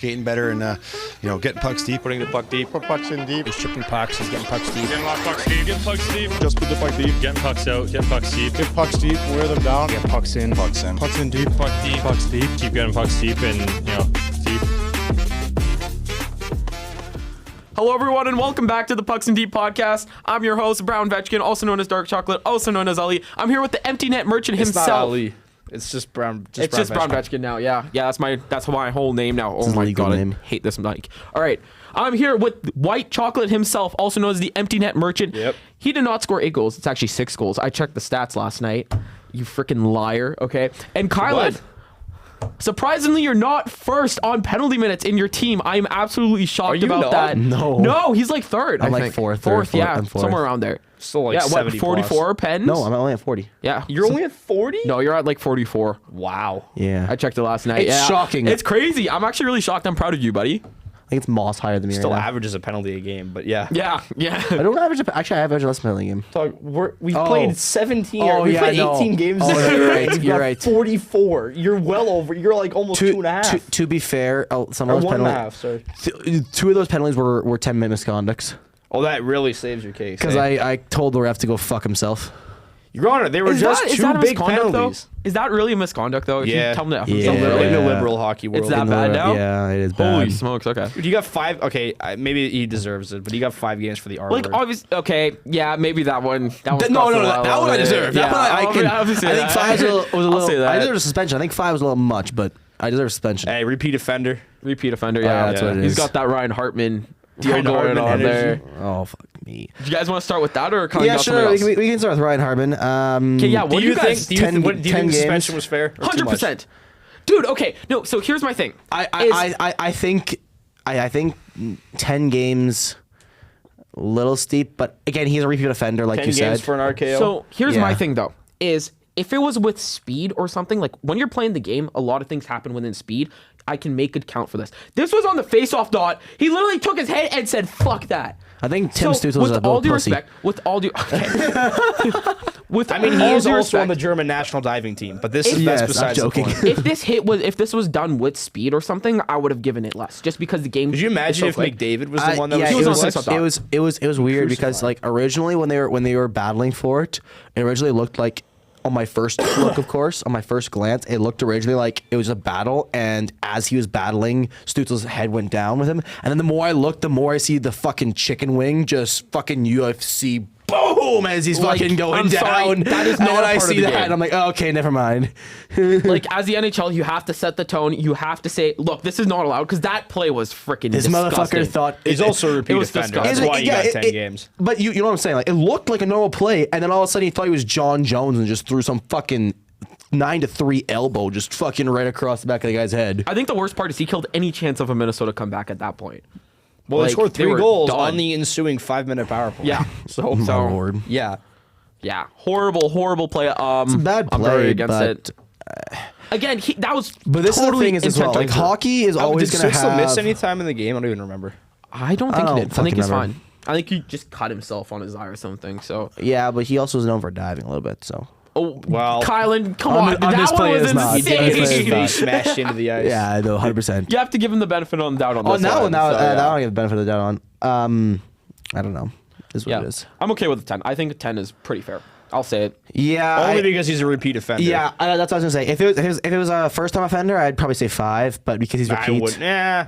Getting better and getting pucks deep. Putting the puck deep. Put pucks in deep. He's chipping pucks. He's getting pucks deep. Getting a lot of pucks deep. Getting pucks deep. Just put the puck deep. Getting pucks out. Getting pucks deep. Get pucks deep. Wear them down. Get pucks in. Pucks in. Pucks in deep. Puck deep. Pucks deep. Keep getting pucks deep and deep. Hello, everyone, and welcome back to the Pucks and Deep podcast. I'm your host, Brown Vetchkin, also known as Dark Chocolate, also known as Ali. I'm here with the empty net merchant himself. It's not Ali. It's just Brown. It's just Brown Vetchkin now. Yeah, that's my whole name now. Oh my god, I hate this mic. All right, I'm here with White Chocolate himself, also known as the empty net merchant. Yep. He did not score 8 goals. It's actually 6 goals. I checked the stats last night. You freaking liar. Okay, and Kylan. Surprisingly, you're not first on penalty minutes in your team. I am absolutely shocked about that. No, he's like third. I'm I like think. fourth. Yeah, I'm fourth. somewhere around there. Still like 70 44 pens? No, I'm only at 40. Yeah, You're only at 40? No, you're at like 44. Wow. Yeah. I checked it last night. It's shocking. It's crazy. I'm actually really shocked. I'm proud of you, buddy. I think it's Moss higher than me Still right now. averages a penalty a game, but yeah. Yeah. I don't average. Actually, I average less penalty game. We've played 17. We've played 18 games. Oh, this you're year. right. We've You're got right. 44. You're well over. You're like almost 2.5. To be fair, some Or of those 1.5. Sorry. two of those penalties were 10-minute misconducts. Oh, that really saves your case. Because I told the ref to go fuck himself. Your Honor, they were just is two that a big misconduct, penalties. Though? Is that really a misconduct though? If Yeah. you tell me that. Yeah. In the liberal hockey world. It's that bad now? Yeah, it is bad. Holy smokes! Okay. Dude, you got 5. Okay, maybe he deserves it, but he got 5 games for the R Like word. obviously, okay, yeah, maybe that one. That No, that one I deserve. That one I can. I think 5 was a little. I'll say that. I deserve a suspension. I think 5 was a little much, but I deserve a suspension. Hey, repeat offender. Repeat offender. yeah, Yeah, that's what it He's is. got that Ryan Hartman deal Ryan going Hartman on energy. there. Oh fuck me. Do you guys want to start with that or can we Yeah, got sure. something else? We can start with Ryan Hartman. Okay, yeah. What do you guys? Do you think the 10 games. suspension was fair? or too much? 100%. Dude, okay. No, so here's my thing. I think 10 games, little steep, but again, he's a repeat offender, like 10 you games said. for an RKO. So here's Yeah. my thing though, is if it was with speed or something, like when you're playing the game, a lot of things happen within speed. I can make it count for this. This was on the face-off dot. He literally took his head and said, fuck that. I think Tim So, Stutzel's a with all little due pussy. respect, with all due, okay. With I mean, he all is due also on the respect, German national diving team, but this is Yes, that's I'm besides the joking. point. if this was done with speed or something, I would have given it less, just because the game. Could you imagine is so if quick. McDavid was the one that yeah, was he was on doing face-off dot. it was weird because like originally when they were battling for it, it originally looked like on my first look, of course, on my first glance, it looked originally like it was a battle, and as he was battling, Stutzel's head went down with him, and then the more I look, the more I see the fucking chicken wing just fucking UFC boom as he's Like, fucking going I'm down. sorry, that is and not then a I part of see the that, game. and I'm like, oh, okay, never mind. Like, as the NHL, you have to set the tone. You have to say, look, this is not allowed, because that play was freaking This disgusting. motherfucker thought He's also a repeat was offender. disgusting. That's why you got 10 games. But you know what I'm saying? Like, it looked like a normal play, and then all of a sudden he thought he was John Jones and just threw some fucking 9-3 elbow just fucking right across the back of the guy's head. I think the worst part is he killed any chance of a Minnesota comeback at that point. Well, Like, they scored they 3 were goals done. on the ensuing 5-minute power play. Yeah. So, My lord. yeah. Yeah, horrible play. It's a bad I'm very play, against but- it. Again, that was. But this totally is the thing is as well. Like intentional. hockey is always Did going to Stützle have. miss any time in the game? I don't even remember. I don't think I he don't did. I think fucking he's remember. fine. I think he just cut himself on his eye or something. So. Yeah, but he also is known for diving a little bit. So Oh Well, Kylan, come on on! this That play one was is not. He did. insane. He smashed into the ice. yeah, I know 100%. You have to give him the benefit on the doubt on Oh, this now one. now so, that yeah. I don't get the benefit of the doubt on. I don't know. Is what Yeah, it is. I'm okay with a 10. I think a 10 is pretty fair. I'll say it. Yeah. Only because he's a repeat offender. Yeah, that's what I was gonna say. If it was a first time offender, I'd probably say 5. But because he's I repeat, wouldn't. I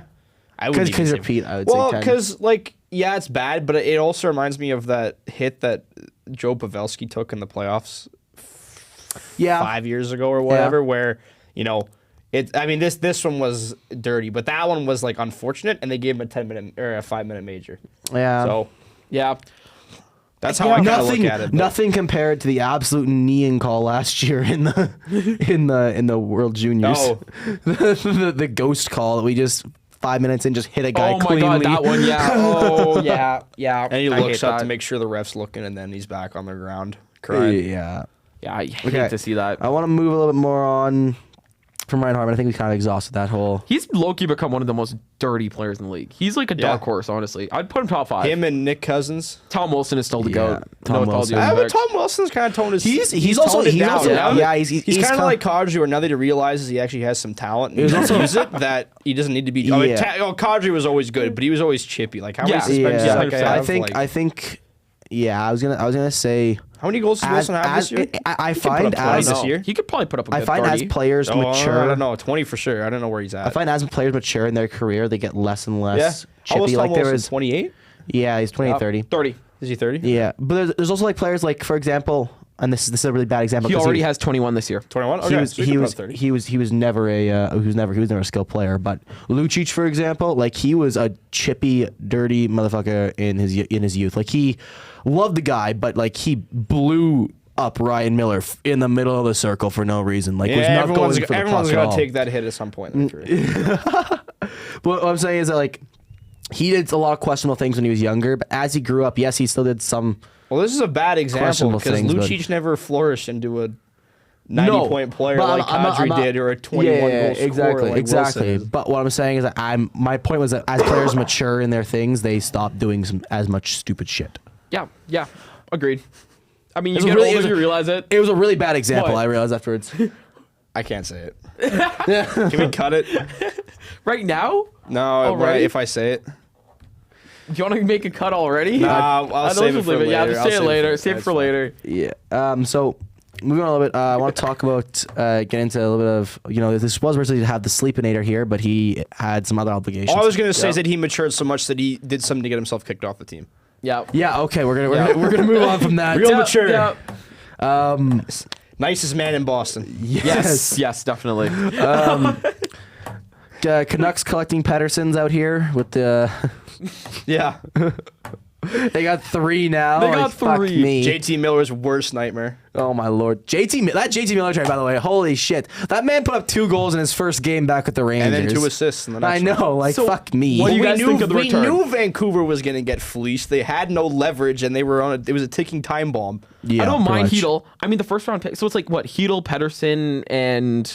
wouldn't. because even say- repeat, I would Well, say 10. because like yeah, it's bad, but it also reminds me of that hit that Joe Pavelski took in the playoffs yeah, 5 years ago or whatever, where it. I mean, this one was dirty, but that one was like unfortunate, and they gave him a 10-minute or a 5-minute major. yeah. So Yeah. that's how I kind of look nothing, at it. but- nothing compared to the absolute kneeing call last year in the in the World Juniors. Oh. the ghost call that we just 5 minutes in just hit a guy Oh my cleanly. god, that one. Yeah. Oh yeah. And he I looks hate up that. to make sure the ref's looking, and then he's back on the ground crying. Yeah. Yeah, I hate Okay. to see that. I want to move a little bit more on from Ryan Hartman. I think we kind of exhausted that whole. He's low-key become one of the most dirty players in the league. He's like a dark horse, honestly. I'd put him top 5. Him and Nick Cousins. Tom Wilson is still the GOAT. Tom Wilson. But Tom Wilson's kind of toned his. He's also toned it down. he's kind of like Kadri, where now that he realizes he actually has some talent and he doesn't use it, that he doesn't need to be. Kadri was always good, but he was always chippy. Like how many suspensions? I think. Yeah, I was gonna say. How many goals does Wilson have this year? I find as this year. He could probably put up a good I find 30. as players mature. I don't know, 20 for sure. I don't know where he's at. I find as players mature in their career, they get less and less How old chippy. is Tom Like there Wilson? was 28. Yeah, he's 28, 30. 30. Is he 30? Yeah, but there's also like players like, for example, and this is a really bad example. He 'cause already has 21 this year. 21. Okay, he was never a skilled player. But Lucic, for example, like he was a chippy, dirty motherfucker in his youth. Like he loved the guy, but like he blew up Ryan Miller in the middle of the circle for no reason. Like was not going for the puck everyone's at gonna all. take that hit at some point in their career. But what I'm saying is that like he did a lot of questionable things when he was younger, but as he grew up, yes, he still did some. Well, this is a bad example Questionable because things, but- Lucic never flourished into a 90-point player but like I'm not- Kadri did, or a 21 goal scorer exactly, like exactly. Wilson is. But what I'm saying is that my point was that as players mature in their things, they stop doing as much stupid shit. Yeah. Agreed. I mean, you It was get really- older, it was- you realize it. It was a really bad example. What? I realized afterwards. I can't say it. Can we cut it? Right now? No, Already? if I say it. Do you want to make a cut already? Nah, I'll I save know it for leave later. Yeah, just I'll say it save it later. for- Save it that's for fine. later. Yeah. So moving on a little bit, I want to talk about get into a little bit of this was originally to have the Sleepinator here, but he had some other obligations. All I was gonna say is that he matured so much that he did something to get himself kicked off the team. Yeah. Yeah. Okay. We're gonna move on from that. Real mature. Yeah. Nicest man in Boston. Yes. Yes, definitely. Canucks collecting Petterssons out here with the. Yeah. They got 3 now. They got Fuck 3. me. JT Miller's worst nightmare. Oh my lord, that JT Miller trade, by the way, holy shit! That man put up 2 goals in his first game back with the Rangers, And then 2 assists in the next I know, like So, fuck me. what do you we guys think of the we return? knew Vancouver was going to get fleeced. They had no leverage, and they were on. It was a ticking time bomb. Yeah, I don't mind pretty much. Hedel. I mean, the first round pick. So it's like what? Hedel, Pettersson, and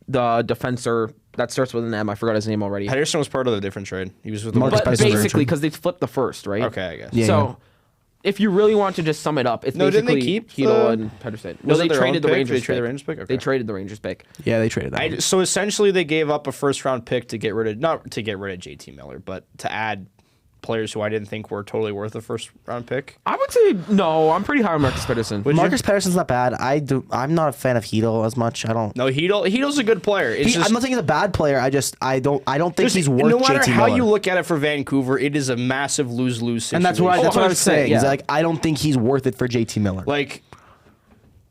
the defensor that starts with an M. I forgot his name already. Pettersson was part of the different trade. He was with the Marcus But Pettersson. basically, because they flipped the first, right? Okay, I guess. Yeah. So if you really want to just sum it up, it's No, didn't they basically keep Hedel the- and Pettersson. No, Was they it their own traded the pick? Rangers They traded the pick. Rangers pick? They Okay. traded the Rangers pick. Yeah, they traded that. So essentially, they gave up a first round pick to get rid of not to get rid of JT Miller, but to add players who I didn't think were totally worth a first round pick. I would say no. I'm pretty high on Marcus Pettersson. Marcus Pettersson's not bad. I'm not a fan of Hedel as much. I don't. No, Hedel's a good player. It's just, I'm not saying he's a bad player. I don't think he's worth. no matter JT how Miller. you look at it for Vancouver, it is a massive lose-lose situation. And that's what I was 100%, saying. Is yeah. like I don't think he's worth it for JT Miller. Like,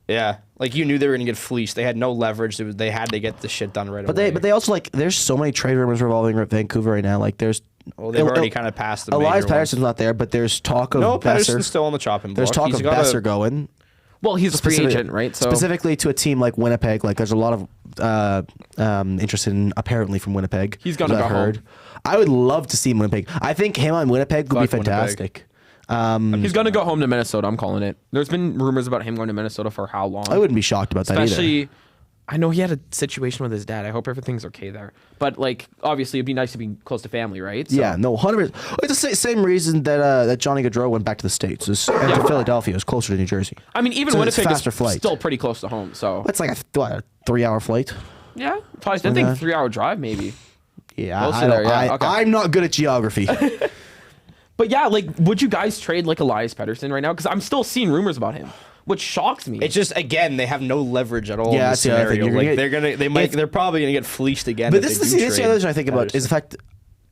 yeah, like you knew they were gonna get fleeced. They had no leverage. They had to get the shit done right away. But they also like there's so many trade rumors revolving around Vancouver right now. Like there's. Well, they've already kind of passed the Elias major ones. Patterson's not there, but there's talk of No, Besser. Pettersson's still on the chopping block. There's talk He's of got Besser going. Well, he's a free Specific- agent, right? So Specifically to a team like Winnipeg, like there's a lot of interest in apparently from Winnipeg. He's gonna as I've go home. heard. I would love to see him in Winnipeg. I think him on Winnipeg would be Fuck Winnipeg. fantastic. he's gonna go home to Minnesota. I'm calling it. There's been rumors about him going to Minnesota for how long? I wouldn't be shocked about that either. Especially, I know he had a situation with his dad. I hope everything's okay there. But like, obviously, it'd be nice to be close to family, right? So, Yeah, no, 100%. It's the same reason that Johnny Gaudreau went back to the States. And to Philadelphia. It was closer to New Jersey. I mean, even So it's Winnipeg faster is flight. still pretty close to home. So It's like a 3-hour flight. yeah, probably. I think 3-hour drive maybe. Yeah, Close to there, yeah, okay. I'm not good at geography. But yeah, like, would you guys trade like Elias Pettersson right now? Because I'm still seeing rumors about him, which shocks me. It's just again they have no leverage at all. Yeah, in that's this the other thing. scenario. You're Like gonna they're probably gonna get fleeced again. But if this they is do the other trade thing I think about is the fact,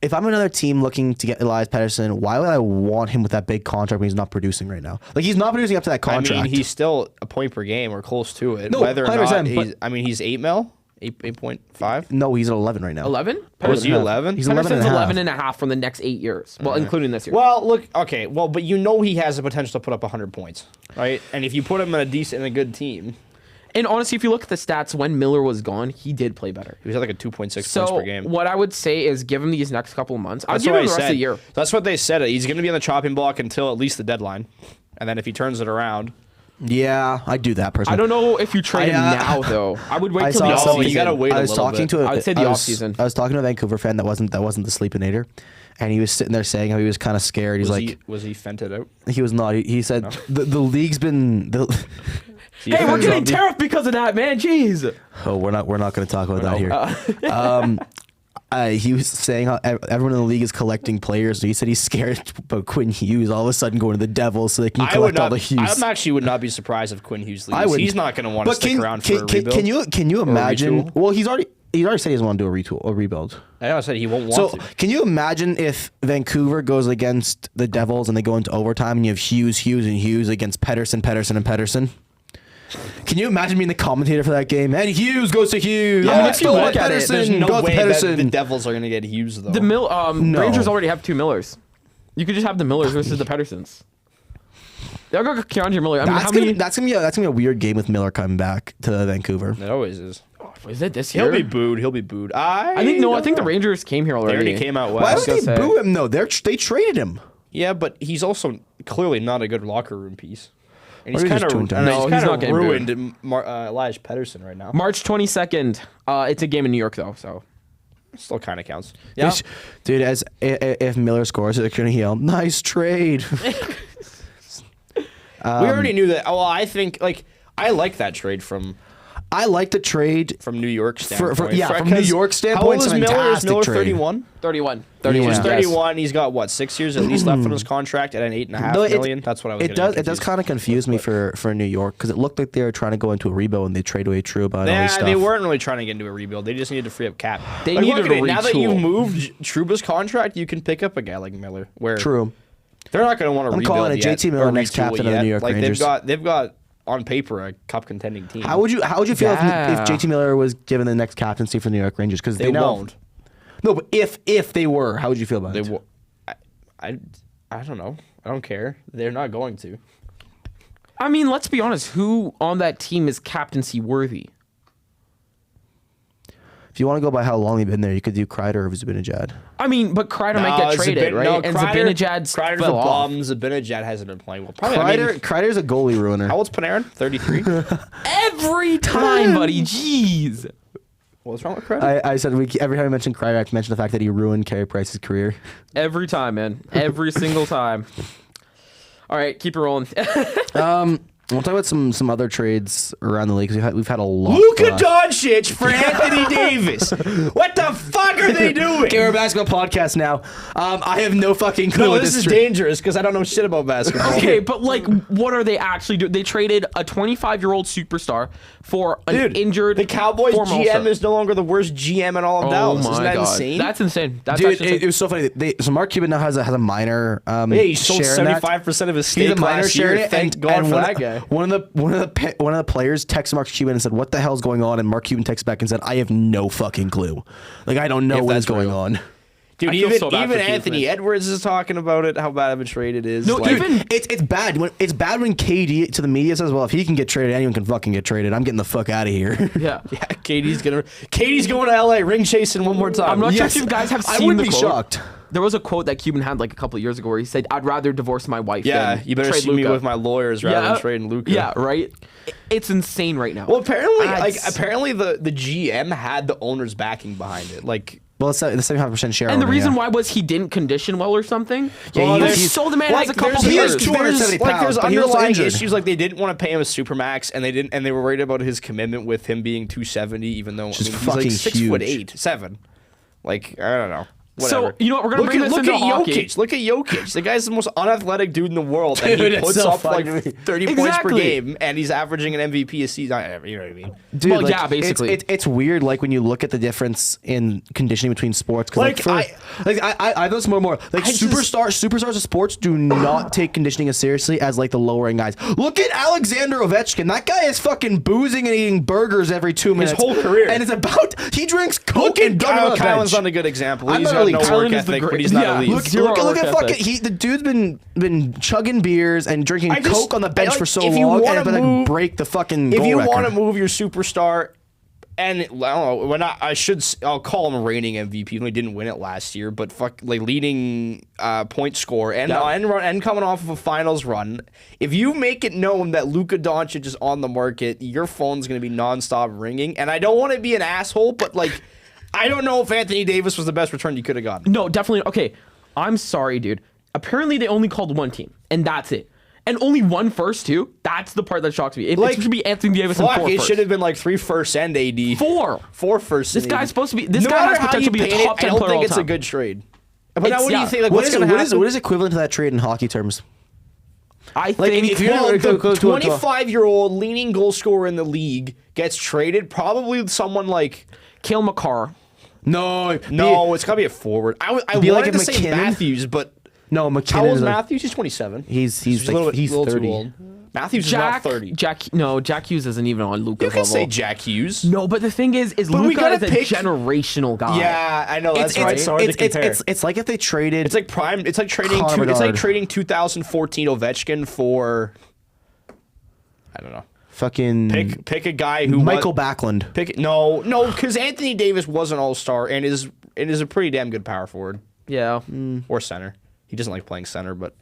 if I'm another team looking to get Elias Pettersson, why would I want him with that big contract when he's not producing right now? Like he's not producing up to that contract. I mean, he's still a point per game or close to it. No, Whether or 100%, not but- he's, I mean, he's 8 mil, 8.5. no, he's at 11 right now. 11. Was he 11? He's 11 and Pettersson's a half. 11 and a half from the next 8 years. Well, including this year. Well, look, okay, well, but you know he has the potential to put up 100 points, right? And if you put him in a decent and a good team, And honestly, if you look at the stats, when Miller was gone, he did play better. he was at like a 2.6 points So per game. what I would say is give him these next couple of months. I'll That's give what him I the rest of said. the year. That's what they said. He's going to be on the chopping block until at least the deadline, and then if he turns it around, Yeah, I'd do that personally. I don't know if you trade him now though. I would wait till the saw offseason. you gotta wait I a was little talking bit. to a, I'd say the I was- offseason. I was talking to a Vancouver fan that wasn't the Sleepinator, and he was sitting there saying how he was kind of scared. He's Was he fented out? he was not. He said the league's been. Hey, we're getting tariff because of that, man. Jeez. Oh, we're not going to talk about that here. He was saying how everyone in the league is collecting players. So he said he's scared about Quinn Hughes all of a sudden going to the Devils so they can collect all the Hughes. I actually would not be surprised if Quinn Hughes I leaves. would. He's not going to want to stick around for a rebuild. Can you imagine? retool? Well, he's already said he doesn't want to do a rebuild. I know I said he won't So want to. can you imagine if Vancouver goes against the Devils and they go into overtime and you have Hughes against Pettersson? Can you imagine being the commentator for that game? And Hughes goes to Hughes. I mean, Oh, if you Phil look at it, There's no goes to way that Pettersson. the Devils are going to get Hughes though. The No. Rangers already have 2 Millers. You could just have the Millers versus the Petterssons. They'll go Keandre Miller. I mean, how many? That's gonna be a weird game with Miller coming back to Vancouver. It always is. Is it this year? He'll be booed. I think the Rangers came here They already. already came out Why west. would they gonna say. boo him though? They traded him. Yeah, but he's also clearly not a good locker room piece. And Or he's he's kind just of too intense. No, he's not getting ruined Elijah Pettersson right now. March 22nd. It's a game in New York though, so. Still kind of counts. Yeah. Dude, if Miller scores, they're gonna yell, "Nice trade." We already knew that. Well, I think I like that trade from I like the trade New York standpoint. from New York standpoint. How old It's is a Miller? Is fantastic Miller trade. 31? 31. Yeah. He's Yes. 31. He's got what 6 years at least left on his contract at an $8.5 million. That's what I was. It does kind of confuse me for New York because it looked like they were trying to go into a rebuild and they trade away Trouba and all this Yeah, stuff. they weren't really trying to get into a rebuild. They just needed to free up cap. They Like, needed look at a it. Now that retool. you've moved Trouba's contract, you can pick up a guy like Miller. Where True. they're not going to want to I'm rebuild calling it yet, JT Miller or next retool captain of the yet. New York Rangers. They've got on paper a cup contending team. How would you feel Yeah. if JT Miller was given the next captaincy for the New York Rangers? Because They now won't. No, but if they were, how would you feel about They it? I don't know. I don't care. They're not going to. I mean, let's be honest. Who on that team is captaincy worthy? If you want to go by how long they've been there, you could do Kreider or Zibanejad. I mean, but Kreider might get traded, right? No, and Zibanejad Kreider's a fell off. bum. Zibanejad hasn't been playing well. Probably, I mean, Kreider's a goalie ruiner. how old's Panarin? 33. Every time, buddy. Jeez. What's wrong with Kreider? I said every time I mention Kreider, I have to mention the fact that he ruined Carey Price's career. Every time, man. Every single time. All right, keep it rolling. We'll talk about some other trades around the league because we've had a lot. Luka Doncic for Anthony Davis. What the fuck are they doing? Okay, we're a basketball podcast now. I have no fucking clue. No, what this is trade- dangerous because I don't know shit about basketball. Okay, but what are they actually doing? They traded a 25-year-old superstar for an injured. The Cowboys former GM All-Star. is no longer the worst GM in all of Oh Dallas. my Isn't that God. insane? That's insane. That's Dude, actually it was so funny. So Mark Cuban now has a minor. yeah, he sold share in that. 75% of his He's stake a minor last share in year. it, Thank God for that guy. One of the players texted Mark Cuban and said, "What the hell's going on?" And Mark Cuban texted back and said, "I have no fucking clue. Like I don't know If what is that's going real. on." Dude, I feel even so bad for Anthony Cuban. Edwards is talking about it, how bad of a trade it is. No, Like, even It's bad when KD to the media says, "Well, if he can get traded, anyone can fucking get traded. I'm getting the fuck out of here." yeah. yeah, KD's going to LA, ring chasing one more time. I'm not Yes. sure if you guys have I seen wouldn't the be quote. shocked. There was a quote that Cuban had like a couple of years ago where he said, "I'd rather divorce my wife Yeah, than you better trade see me Luka." with my lawyers rather than trading Luka. Yeah, right. It's insane right now. Well, apparently, That's- apparently the GM had the owner's backing behind it. Like, Well, it's the 75% share. and the owner, reason yeah. why was he didn't condition well or something? Yeah, Well, he's- so the man has a couple he is years. 270 Like, there's pounds, but he was underlying injured. issues. Like, they didn't want to pay him a supermax, and they were worried about his commitment with him being 270, even though is he's fucking like 6'8", huge. 7. Like, I don't know. Whatever. So, you know what, we're gonna bring this look into at hockey. Jokic. Look at Jokic. The guy's the most unathletic dude in the world, and Dude, he it's puts so up funny like to me. 30 points per Exactly. game, and he's averaging an MVP a season. You know what I mean? Dude, Well, like, yeah, basically. it's weird. Like when you look at the difference in conditioning between sports. 'Cause, Like, I know this more and more. Like superstars of sports do not take conditioning as seriously as like the lower end guys. Look at Alexander Ovechkin. That guy is fucking boozing and eating burgers every 2 minutes. whole career. and it's about he drinks coke Look at and Kyle. Kylan's Kylan's not a good example. I'm He's not got elite. no Kylan work is the ethic, great- but he's not yeah, elite. Look, Zero look work at ethic. fucking the dude's been chugging beers and drinking I just- coke on the bench like, for so if you long, wanna and it's move- break the fucking If goal you record. want to move your superstar, And I don't know. I'll call him reigning MVP. He didn't win it last year, but leading point score and coming off of a finals run. If you make it known that Luka Doncic is on the market, your phone's gonna be nonstop ringing. And I don't want to be an asshole, but I don't know if Anthony Davis was the best return you could have gotten. No, definitely. Okay, I'm sorry, dude. Apparently, they only called one team, and that's it. And only one first, too. That's the part that shocks me. It should be Anthony Davis and 4 it first. should have been 3 firsts and AD. 4 firsts. This guy's supposed to be. This No guy has matter how potential to you be a paint it, top 10 I don't player all think it's a time. good trade. But now, what do you think? What What's going to happen? is equivalent to that trade in hockey terms? I think if you're the go to 25-year-old leading goal scorer in the league gets traded, probably someone like Cale Makar. No, it's got to be a forward. I be wanted like to a say McKinnon. Matthews, but no, McKinnon. how old is is Matthews? He's 27. He's a little 30. too old. Matthews is not 30. Jack Hughes isn't even on Luka's You can level. say Jack Hughes. No, but the thing is we Luka gotta is a pick- generational guy. Yeah, I know that's right. hard to compare. It's like if they traded. It's like prime. It's like trading. Connor It's like Bedard. trading 2014 Ovechkin for. I don't know. fucking Pick a guy who Michael Backlund. No, because Anthony Davis was an all-star and is a pretty damn good power forward Yeah. or center. He doesn't like playing center, but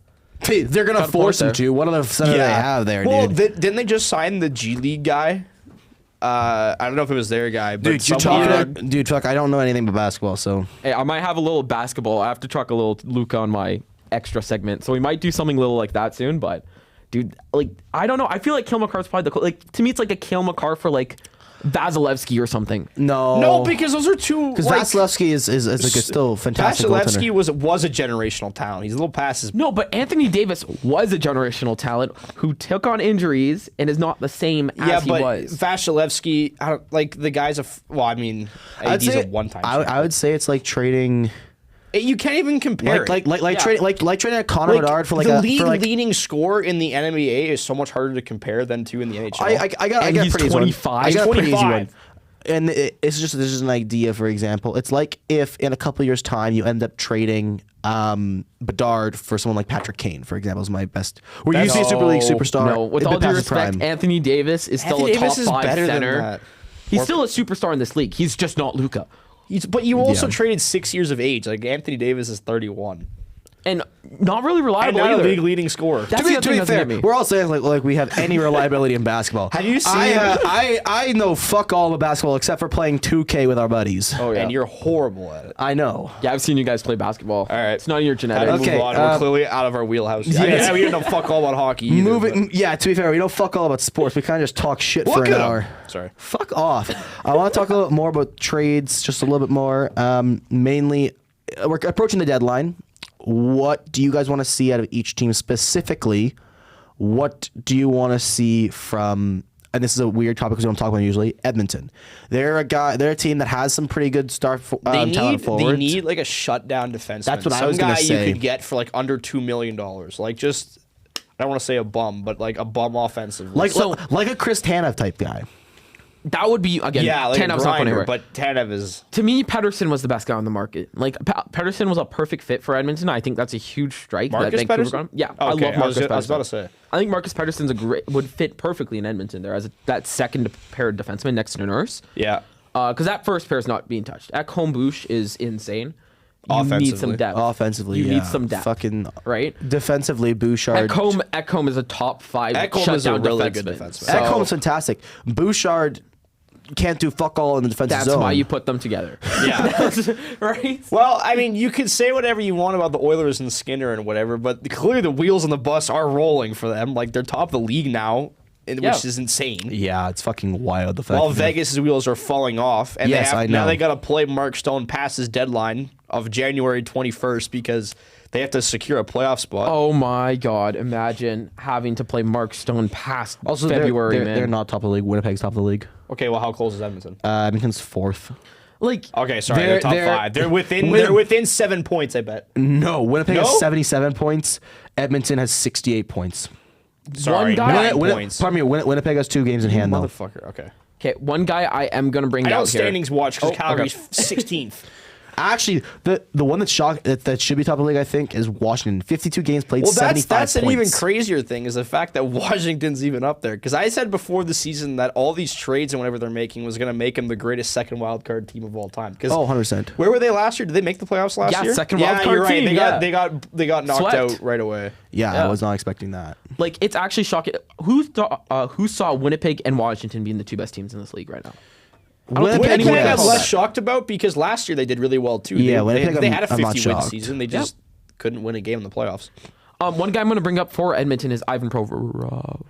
Hey, they're gonna Got a force point him to. What other center they have there, well, dude? didn't they just sign the G League guy? I don't know if it was their guy, but Dude, you're someone- talking. Dude, fuck, I don't know anything about basketball, so Hey, I might have a little basketball. I have to truck a little Luka on my extra segment, so we might do something little like that soon. But, dude, I don't know. I feel like Cale Makar's probably to me, it's like a Cale Makar for Vasilevsky or something. No, because those are two. because Vasilevsky is a still fantastic Vasilevsky goaltender. was a generational talent. He's a little past his. No, but Anthony Davis was a generational talent who took on injuries and is not the same as he was. Vasilevsky, I don't, the guy's he's a one-time. I would say it's like trading. You can't even compare. Trading a Connor Bedard for the leading scorer in the NBA is so much harder to compare than to in the NHL. I got And a he's pretty easy one. 25. I got a pretty easy 25. one. And this is an idea, for example. It's like if in a couple years' time you end up trading Bedard for someone like Patrick Kane, for example, is my best. Where you see a Super League superstar. No, with in all due past his respect, prime. Anthony Davis is still Anthony a top Davis is 5 better than center. that. He's still a superstar in this league. He's just not Luka. But you also Yeah. traded 6 years of age. Anthony Davis is 31. And not really And reliable not a either. league leading scorer. That's To the be, other to thing be that doesn't fair, get me. we're all saying like we have any reliability in basketball. Have you seen- I know fuck all about basketball except for playing 2K with our buddies. Oh, yeah. And you're horrible at it. I know. Yeah, I've seen you guys play basketball. All right. It's not in your Time genetics. to Okay, move on. We're clearly out of our wheelhouse. yes. We don't fuck all about hockey either. Moving, yeah. To be fair, we don't fuck all about sports. We kind of just talk shit for Look an at him. hour. Sorry. Fuck off. I want to talk a little bit more about trades, just a little bit more. Mainly, we're approaching the deadline. What do you guys want to see out of each team specifically? What do you want to see from? And this is a weird topic because we don't talk about it usually. Edmonton, they're a team that has some pretty good talent forwards. They need a shutdown defenseman. That's what I Some was gonna guy say. you could get for under $2 million. Just, I don't want to say a bum, but a bum offensively. like a Chris Tanev type guy. That would be, again, yeah, like Tanev's a not going grinder, anywhere. but Tanev is. To me, Pettersson was the best guy on the market. Pettersson was a perfect fit for Edmonton. I think that's a huge strike. Marcus that Vancouver Pettersson? got him. Yeah, Okay, I love Marcus Pettersson. I was about to say. I think Marcus Pettersson's would fit perfectly in Edmonton there as that second paired defenseman next to Nurse. Yeah. Because that first pair is not being touched. Ekholm Bush is insane. You need Offensively. some depth. Offensively, you yeah. need some depth. Fucking right. defensively, Bouchard. Ekholm is a top 5 Ekholm is a shutdown really defenseman. good defenseman. So Ekholm's fantastic. Bouchard can't do fuck all in the defensive that's zone. why you put them together. Yeah. Right. Well, you could say whatever you want about the Oilers and Skinner and whatever, but clearly the wheels on the bus are rolling for them. They're top of the league now, which is insane. Yeah, it's fucking wild. The fact While that- Vegas' wheels are falling off, and Yes, I know. now they got to play Mark Stone past his deadline of January 21st because they have to secure a playoff spot. Oh my God! Imagine having to play Mark Stone past also February. they're, man. they're not top of the league. Winnipeg's top of the league. Okay, well, how close is Edmonton? Edmonton's fourth. Okay, sorry, they're top 5. They're within. Win- They're within 7 points. I bet. No, Winnipeg No? has 77 points. Edmonton has 68 points. Sorry, guy- 9 points. Pardon me. Winnipeg has 2 games in hand though. Motherfucker. Okay. Okay, one guy I am gonna bring I down know here. standings watch because Oh, Calgary's okay. 16th. Actually, the one that's shocked that should be top of the league, I think, is Washington. 52 games played, Well, 75 that's an points. even crazier thing is the fact that Washington's even up there. Because I said before the season that all these trades and whatever they're making was going to make them the greatest second wild card team of all time. Because 100%. where were they last year? Did they make the playoffs last year? Yeah, second wild card you're right. team, They got knocked Swept. out right away. Yeah, Yeah. I was not expecting that. Like, it's actually shocking. Who saw Winnipeg and Washington being the two best teams in this league right now? I don't think Winnipeg, anyone Winnipeg I'm else less that. shocked about because last year they did really well too. Yeah, they Winnipeg, had a I'm not 50-win shocked. season. They just couldn't win a game in the playoffs. One guy I'm going to bring up for Edmonton is Ivan Provorov.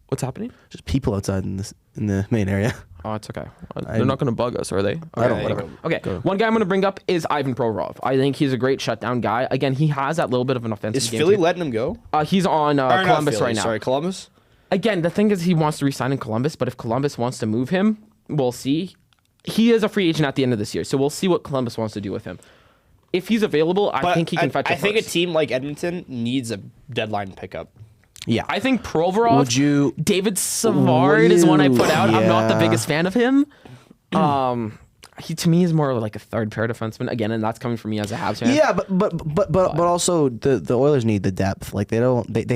What's happening? Just people outside in the main area. Oh, it's okay. They're not going to bug us, are they? I don't Okay, know. whatever. Okay, one guy I'm going to bring up is Ivan Provorov. I think he's a great shutdown guy. Again, he has that little bit of an offensive Is game. Philly too. letting him go? He's on Or not Columbus Philly, right now. Sorry, Columbus. Again, the thing is he wants to resign in Columbus, but if Columbus wants to move him, we'll see. He is a free agent at the end of this year, so we'll see what Columbus wants to do with him. If he's available, I think he can fetch I it think a first. team like Edmonton needs a deadline pickup. Yeah. I think Provorov. Would you- David Savard is one I put out. I'm not the Yeah. biggest fan of him. He to me is more like a third pair defenseman again, and that's coming from me as a Habs fan. Yeah, but also the Oilers need the depth. Like they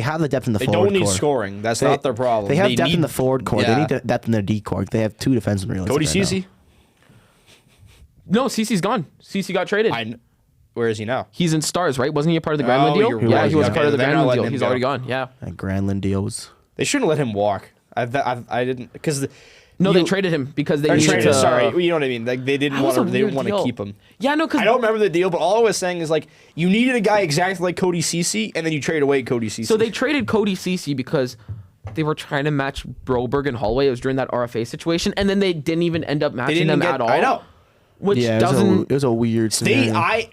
have the depth in the They forward don't need core. scoring. That's not their problem. They have depth in need- the forward core. Yeah. They need depth in their D core. They have two defensemen really. Cody Ceci. No, CC's gone. CC got traded. Where is he now? He's in Stars, right? Wasn't he a part of the Granlund deal? you're Yeah, right. he was Okay, part of the they're not Granlund letting deal. him He's go. already gone. Yeah. That Granlund deal was. They shouldn't let him walk. I didn't because No, they traded him because they needed to. Sorry, you know what I mean. Like they didn't That was want a to. They didn't weird want to deal. keep him. Yeah, no, because I don't remember the deal, but all I was saying is like you needed a guy exactly like Cody Ceci, and then you trade away Cody Ceci. So they traded Cody Ceci because they were trying to match Broberg and Holloway. It was during that RFA situation, and then they didn't even end up matching them at all. I know. Which Yeah, doesn't. it was a weird scenario. I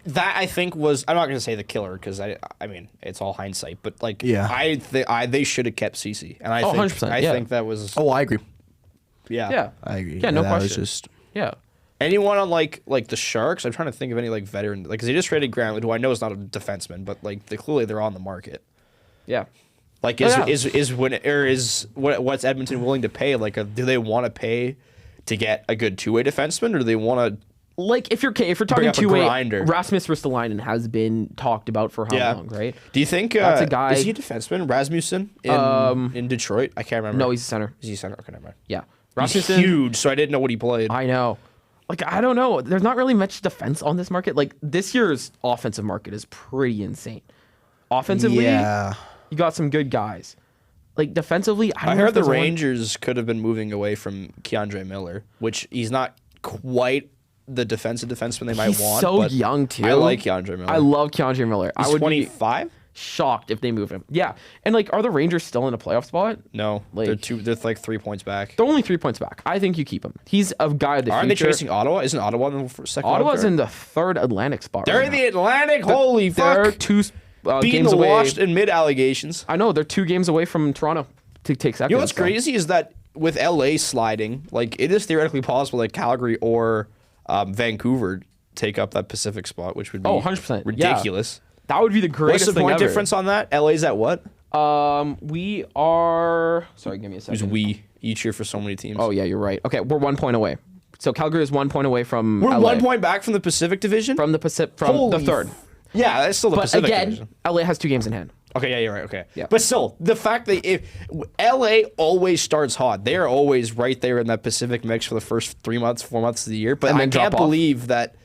think was. I'm not going to say the killer because I mean it's all hindsight, but like Yeah. they should have kept Ceci, and I Oh, think 100%, I yeah. think that was Oh, I agree. Yeah. I agree. Yeah, no that question. was just. Yeah. anyone on like the Sharks. I'm trying to think of any like veteran because they just traded Granlund, who I know is not a defenseman, but like clearly they're on the market. Yeah. Like yeah. what's Edmonton willing to pay? Like, do they want to pay to get a good two-way defenseman, or do they want to? Like if you're talking up a two-way, grinder. Rasmus Ristolainen has been talked about for how long, right? Do you think That's a guy- is he a defenseman? Rasmussen in Detroit? I can't remember. No, he's a center. Is he center? Okay, never mind. Yeah. He's Rasmussen. huge, so I didn't know what he played. I know. Like I don't know. There's not really much defense on this market. Like this year's offensive market is pretty insane. Offensively, Yeah. you got some good guys. Like defensively, I I don't know heard if the there's one- Rangers could have been moving away from Keandre Miller, which he's not quite the defenseman they might He's want. so but young too. I like Keandre Miller. I love Keandre Miller. He's I would 25. be shocked if they move him. Yeah, and like, are the Rangers still in a playoff spot? No, Like- they're like 3 points back. They're only 3 points back. I think you keep him. He's a guy of the Aren't they future. chasing Ottawa? Isn't Ottawa in the second? Ottawa's wild in card? the third Atlantic spot. They're right in now. the Atlantic. Holy They're fuck! two Beating games the away. washed and mid allegations. I know they're 2 games away from Toronto to take second. You know what's so- crazy is that with LA sliding, like it is theoretically possible that Calgary or Vancouver take up that Pacific spot, which would be 100%, yeah. ridiculous. That would be the What's greatest the thing point ever. difference on that? LA's at what? We are. Sorry, give me a second. Who's we? You cheer for so many teams. Oh yeah, you're right. Okay, we're 1 point away. So Calgary is 1 point away from. We're LA. 1 point back from the Pacific Division. from the Pacific, from the Holy third. Yeah, that's still the But Pacific again, Division. LA has 2 games in hand. Okay, yeah, you're right. Okay, Yeah. but still, the fact that if LA always starts hot, they're always right there in that Pacific mix for the first 3 months, 4 months of the year. But And I then can't drop off. believe that.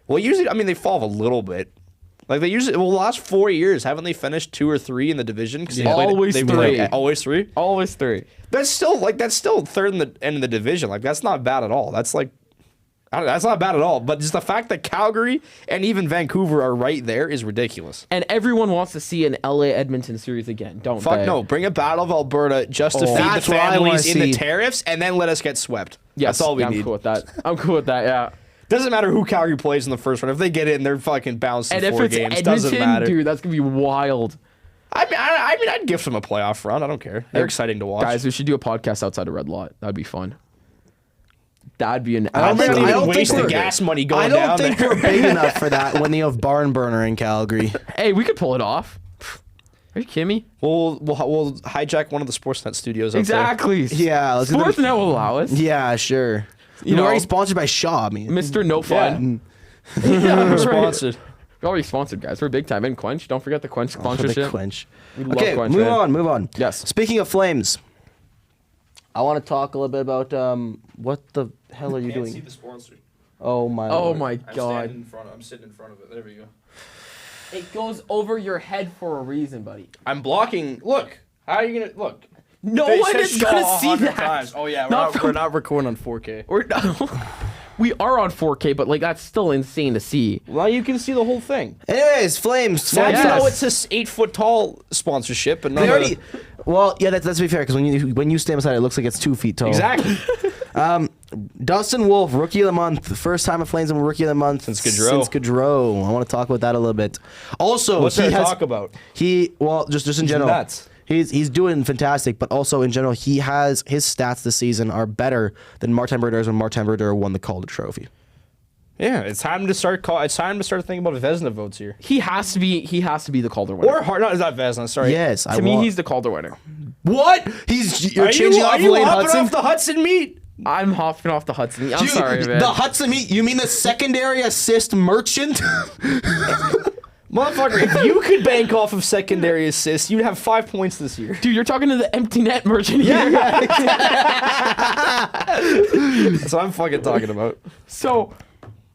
Well, usually, I mean, they fall off a little bit. Like they usually, well, the last 4 years, haven't they finished 2 or 3 in the division? 'Cause they played- Always they 3. always 3. Always 3. That's still third in the end of the division. Like that's not bad at all. That's like. That's not bad at all, but just the fact that Calgary and even Vancouver are right there is ridiculous. And everyone wants to see an LA Edmonton series again, don't Fuck they? no, bring a Battle of Alberta just to feed the That's what I wanna families in the see. tariffs, and then let us get swept. Yes, That's all we yeah, need. I'm cool with that. I'm cool with that. Yeah. Doesn't matter who Calgary plays in the first round. If they get in, they're fucking bounced in And if 4 it's games. Doesn't Edmonton, matter. dude, that's gonna be wild. I mean, I'd gift them a playoff run. I don't care. They're exciting to watch. Guys, we should do a podcast outside of Red Lot. That'd be fun. That'd be an. I don't think absolute- we I don't waste think the we're- gas money going I down don't think there. we're big enough for that when they have Barn Burner in Calgary. Hey, we could pull it off. Are you kidding me? We'll hijack one of the Sportsnet studios. Up Exactly. Yeah, let's do Sportsnet will allow us. Yeah, sure. You We're already know, sponsored by Shaw. I mean, Mr. No Fun. We're sponsored. We're already sponsored, guys. We're big time. And Quench. Don't forget the Quench sponsorship. Quench. We love Okay, Quench, move man. on. Yes. Speaking of Flames, I want to talk a little bit about what the hell are you doing? the sponsor. Oh my. Oh Lord. my god. I'm sitting in front of it. There we go. It goes over your head for a reason, buddy. I'm blocking. Look. How are you gonna look? No They one said is show gonna 100 see that. times. Oh yeah, Not we're not recording on 4K. We're we are on 4K, but like that's still insane to see. Well, you can see the whole thing. Anyways, Flames. Now Yes. you know it's this 8 foot tall sponsorship, but not They already. Well, yeah, that's to be fair, because when you stand beside it, it looks like it's 2 feet tall. exactly. Dustin Wolf, Rookie of the Month. First time a Flames in Rookie of the Month Since Gaudreau. I want to talk about that a little bit. Also, What's there to talk about? Just in general. nuts. He's doing fantastic, but also in general, he has his stats this season are better than Martin Berdeur's when Martin Brodeur won the Calder Trophy. Yeah, it's time to start. It's time to start thinking about Vezina votes here. He has to be the Calder winner. Or Hart. Not Vezina. Sorry. Yes, to me, he's the Calder winner. what? You're changing off Lane Hudson. off the Hudson meat? I'm hopping off the Hudson. I'm Dude, sorry, man. The Hudson meat. You mean the secondary assist merchant? Motherfucker, if you could bank off of secondary assists, you'd have 5 points this year. Dude, you're talking to the empty net merchant here. That's what I'm fucking talking about. So,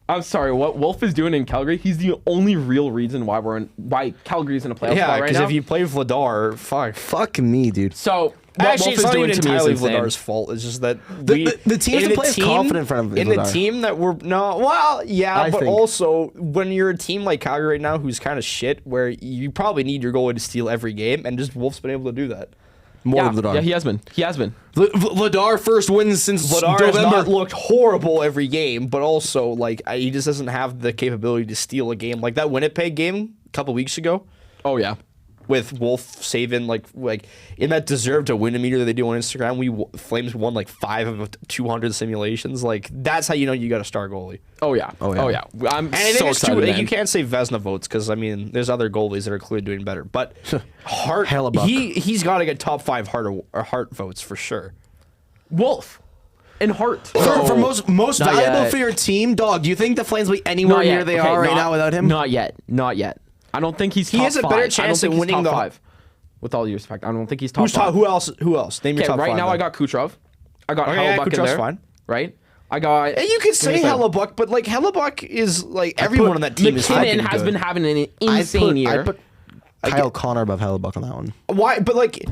I'm sorry. What Wolf is doing in Calgary, he's the only real reason why Calgary's in a playoff Yeah, spot right because now. if you play Vladar, fuck. Fuck me, dude. So, what Actually, Wolf it's is not doing even to me is entirely insane. Vladar's fault. It's just that The team doesn't play as confident in front of in the Vladar. team that we're I but think. also when you're a team like Calgary right now who's kind of shit, where you probably need your goalie to steal every game, and just Wolf's been able to do that. More Yeah, than Vladar. yeah, he has been. He has been. Vladar first wins since Vladar has November. not looked horrible every game, but also like he just doesn't have the capability to steal a game like that Winnipeg game a couple weeks ago. Oh yeah. With Wolf saving like in that deserve to win meter that they do on Instagram, Flames won like 5 of 200 simulations. Like that's how you know you got a star goalie. Oh yeah. Oh, yeah. Oh yeah. I'm And I so think it's excited, too. man. You can't say Vezina votes because I mean there's other goalies that are clearly doing better. But Hart, Hellebuck. he's got to get top 5 Hart votes for sure. Wolf and Hart. For most Not valuable yet. for your team, dog. Do you think the Flames will be anywhere Not near yet. they Okay, are right not- now without him? Not yet. Not yet. I don't think he's. He top has a five. better I don't chance think at he's winning top the- 5. With all due respect, I don't think he's top Who's 5. top? Who else? Who else? Name your Okay, top 5. right now then. I got Kucherov. I got Okay, yeah, Hellebuck in Kucherov's there. fine. Right. I got. And you could say Give me a second. Hellebuck, but like Hellebuck is like everyone on that team is fucking McKinnon has good. been having an insane year. I put Kyle Connor above Hellebuck on that one. Why? But like,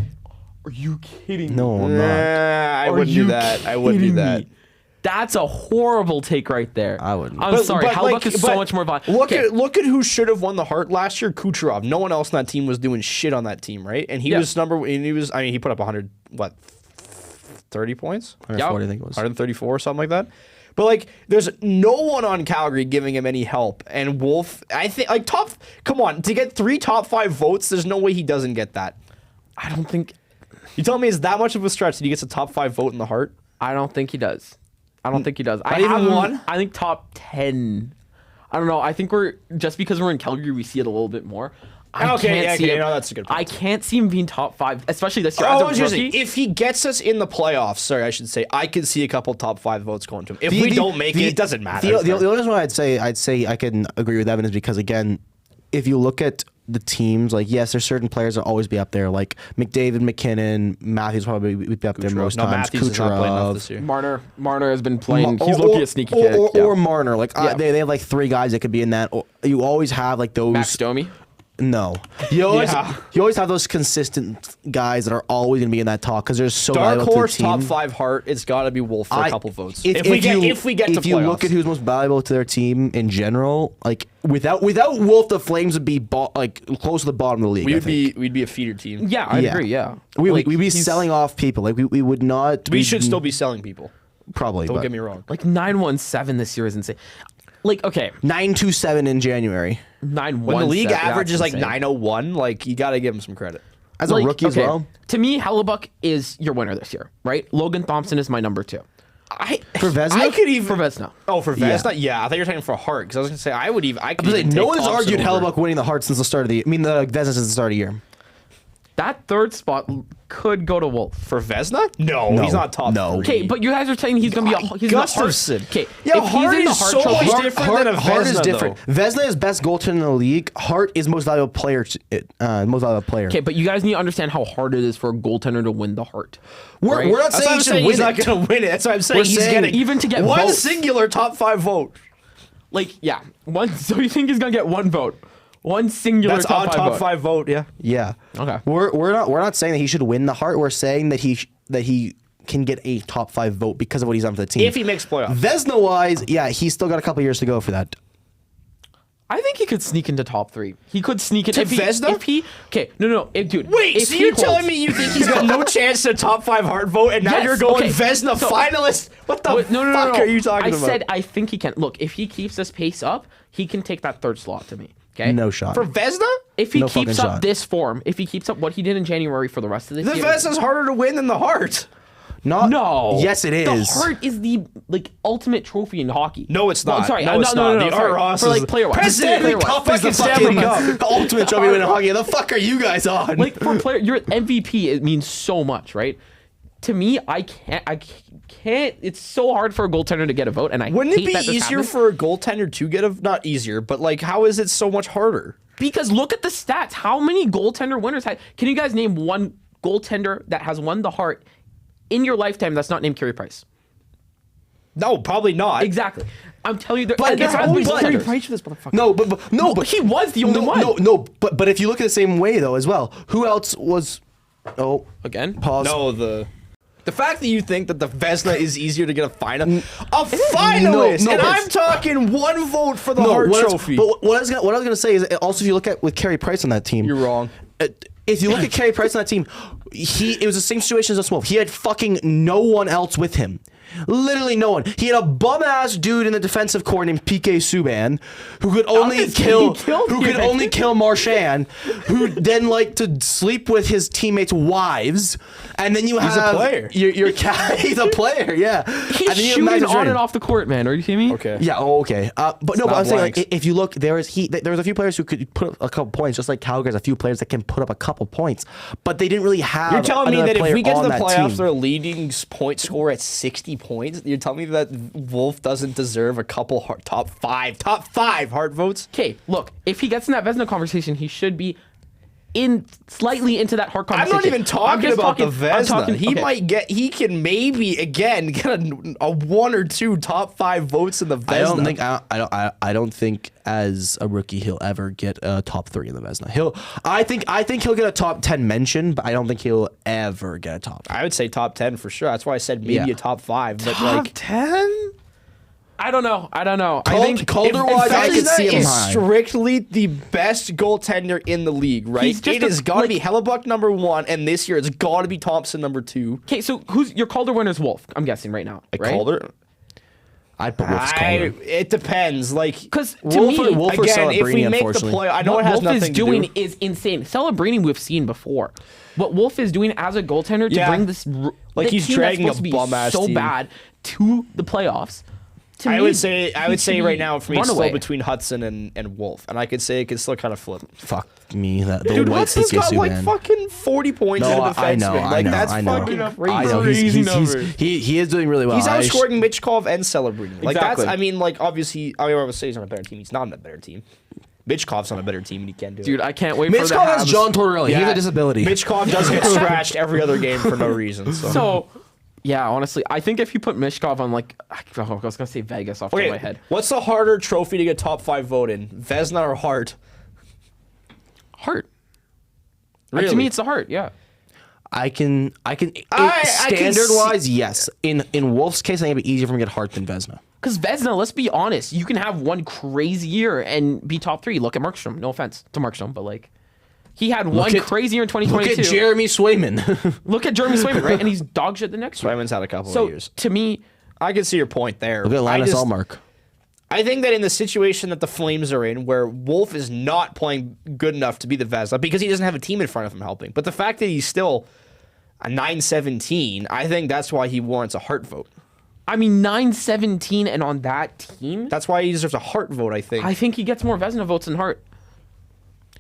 Are you kidding? No, I'm not. I Are wouldn't you do that. I wouldn't do kidding that. me? That's a horrible take right there. I wouldn't. I'm sorry. Hellebuck is so but much more valuable. Look at who should have won the Hart last year. Kucherov. No one else on that team was doing shit on that team, right? And he Yeah. was I mean, he put up 30 points, 140, I think it was. 134 or something like that. But like, there's no one on Calgary giving him any help. And Wolf, I think, like come on, to get 3 top 5 votes, there's no way he doesn't get that. I don't think. You tell me it's that much of a stretch that he gets a top 5 vote in the Hart? I don't think he does. I don't think he does. Not even one? I think top 10. I don't know. I think we're just because we're in Calgary, we see it a little bit more. I Okay, can't yeah, see okay, him- no, that's a good point. I can't see him being top 5, especially this year. Oh, I As was a just rookie, saying, if he gets us in the playoffs, sorry, I should say, I could see a couple top 5 votes going to him. If we don't make it, it doesn't matter. The only reason why I'd say I can agree with Evan is because again, if you look at the teams, like yes, there's certain players that always be up there, like McDavid, McKinnon, Matthews probably would be up there most no, times. Matthews is not playing enough Kucherov. this year. Marner has been playing. He's looking at sneaky kick. Or Marner. Like Yeah. they have like 3 guys that could be in that. You always have like those. Max Domi. No, you always Yeah. have those consistent guys that are always going to be in that talk because there's so Dark valuable to the horse team. top 5 Hart, it's got to be Wolf for a couple votes. If we get to if you look playoffs. at who's most valuable to their team in general, like without Wolf, the Flames would be like close to the bottom of the league. I think. we'd be a feeder team. Yeah, I Yeah. agree. Yeah, We'd be he's- selling off people. Like we would not. We should still be selling people. probably. Don't get me wrong. like 917 this year is insane. Like okay, 927 in January 917. When the league that's average is like insane. 901, like you got to give him some credit. as a rookie as well. To me, Hellebuck is your winner this year, right? Logan Thompson is my number 2. For Vezina? I could even For Vezina. Oh, for Vezina, yeah. I thought you were talking for Hart because I was gonna say I could But even no take one has Thompson argued over. Hellebuck winning the Hart since the start of the. I mean the Vezina since the start of the year. that third spot could go to Wolf. For Vezina? No, he's not top no. three. Okay, but you guys are saying he's gonna be he's the Hart. Gustafsson. Okay, Yeah, if he's Hart in the is Hart so trophy, much different than a Hart is Vezina, different. Vezina is best goaltender in the league. Hart is most valuable player. Most valuable player. okay, but you guys need to understand how hard it is for a goaltender to win the Hart. We're not That's saying what I'm he should saying. win He's not it. going to win it. That's what I'm saying. We're He's saying getting even to get one votes. singular top 5 vote. Like, yeah, one. So you think he's gonna get one vote, one singular That's top on 5 top vote. 5 vote. Yeah. Yeah. Okay. We're not saying that he should win the Hart. We're saying that he can get a top 5 vote because of what he's done for the team. If he makes playoffs. Vezina wise, yeah, he's still got a couple years to go for that. I think he could sneak into top 3. He could sneak To into Vezina? If he, okay, no, dude. Wait, if so he you're holds- telling me you think he's got no chance to top 5 Hart vote, and now Yes, you're going okay. Vezina So- finalist? What the Wait, no, fuck are you talking I about? said I think he can. Look, if he keeps this pace up, he can take that 3rd slot to me. Okay. No shot. For Vezina? If he No keeps fucking up shot. this form, if he keeps up what he did in January for the rest of this The year, Vezina's harder to win than the Hart. Not no. Yes, it is. The Hart is the ultimate trophy in hockey. No, it's Well, not. sorry, No, it's not. The sorry. Art Ross for is like player wise. the Stanley Cup is the Fucking fucking ultimate trophy in hockey. The fuck are you guys on? Like for player, your MVP it means so much, right? To me, I can't. It's so hard for a goaltender to get a vote, and I Wouldn't it hate be that this easier happens. for a goaltender to get a... Not easier, but like, how is it so much harder? Because look at the stats. How many goaltender winners had? Can you guys name one goaltender that has won the Hart in your lifetime that's not named Carey Price? No, probably not. Exactly. I'm telling you, But there there has been always goaltenders. Price for this motherfucker. No, but he was the only one. No, but if you look at the same way though as well, who else was? Oh, Again, pause. No, the fact that you think that the Vezina is easier to get a finalist, No, and but- I'm talking one vote for the No, Hart what I was- Trophy. But what I was gonna say is also if you look at with Carey Price on that team, You're wrong. If you look at Carey Price on that team, it was the same situation as Wolf. He had fucking no one else with him. Literally no one. He had a bum ass dude in the defensive core named PK Subban, who could only kill Marchand, who then liked to sleep with his teammates' wives, and then you have a player. Your cat. He's a player, yeah. he's And then you have shooting Max on Drain. and off the court, man. Are you kidding me? Okay. Yeah. Oh, okay. But no. But not I'm saying, blanks. like, if you look, there was a few players who could put up a couple points, just like Calgary's a few players that can put up a couple points, but they didn't really have. You're telling me another that if player we get to on the that playoffs, team. their leading point score at 60 points, you're telling me that Wolf doesn't deserve a couple top five Hart votes? Okay, look, if he gets in that Vezina conversation, he should be slightly into that Hart I'm conversation. not even talking just about the I'm Vezina. talking- He can maybe again get a 1 or 2 top 5 votes in the Vezina. I don't think as a rookie he'll ever get a top 3 in the Vezina. I think he'll get a top 10 mention, but I don't think he'll ever get a top. I would say top 10 for sure. That's why I said maybe Yeah. a top 5. But Top like 10? I don't know. I think Calder-wise, I could see him is high. strictly the best goaltender in the league, right? He's just It a- has got to like- be Hellebuck number 1, and this year it's got to be Thompson number 2. Okay, so who's your Calder winner's Wolf? I'm guessing right now. Right? Calder. I'd put Wolf's Calder. It depends. Like, Because to me, Wolf or again, if we Celebrini, make the unfortunately. play, I know what it has Wolf nothing is to doing do. is insane. Celebrini we've seen before. What Wolf is doing as a goaltender to Yeah. bring this Like, the he's team that's dragging supposed a to be bum-ass so team. bad to the playoffs. To I me, would say he should right be now for me it's runaway. still between Hudson and Wolf, and I could say it could still kind of flip. Fuck me, that the Dude, old white Hudson's got PK like Subban. fucking 40 points No, in a defenseman. I know, Like that's I know. fucking I crazy. know he is doing really well. He's outscoring Michkov and Celebrini. Like Exactly. that's, I mean, like obviously, I would say he's on a better team. He's not on a better team. Michkov's on a better team, and he can't do Dude, it. I can't wait for the Michkov has Habs. John Tortorella. He has a disability. Michkov does get scratched every other game for no reason. So, yeah, honestly, I think if you put Mishkov on like, I was gonna say Vegas off the top of my head. What's the harder trophy to get top 5 vote in? Vezina or Hart? Hart. Really? To me, it's the Hart. Yeah. I can standard wise, yes. In Wolf's case, I think it'd be easier for him to get Hart than Vezina. Because Vezina, let's be honest, you can have one crazy year and be top 3. Look at Markstrom. No offense to Markstrom, but like, he had one crazy year in 2022. Look at Jeremy Swayman. Look at Jeremy Swayman, right? And he's dog shit the next year. Swayman's had a couple So of years. to me, I can see your point there. Look at Linus Allmark. I think that in the situation that the Flames are in, where Wolf is not playing good enough to be the Vezina because he doesn't have a team in front of him helping, but the fact that he's still a 9-17, I think that's why he warrants a Hart vote. I mean, 9-17 and on that team, That's why he deserves a Hart vote, I think. I think he gets more Vezina votes than Hart.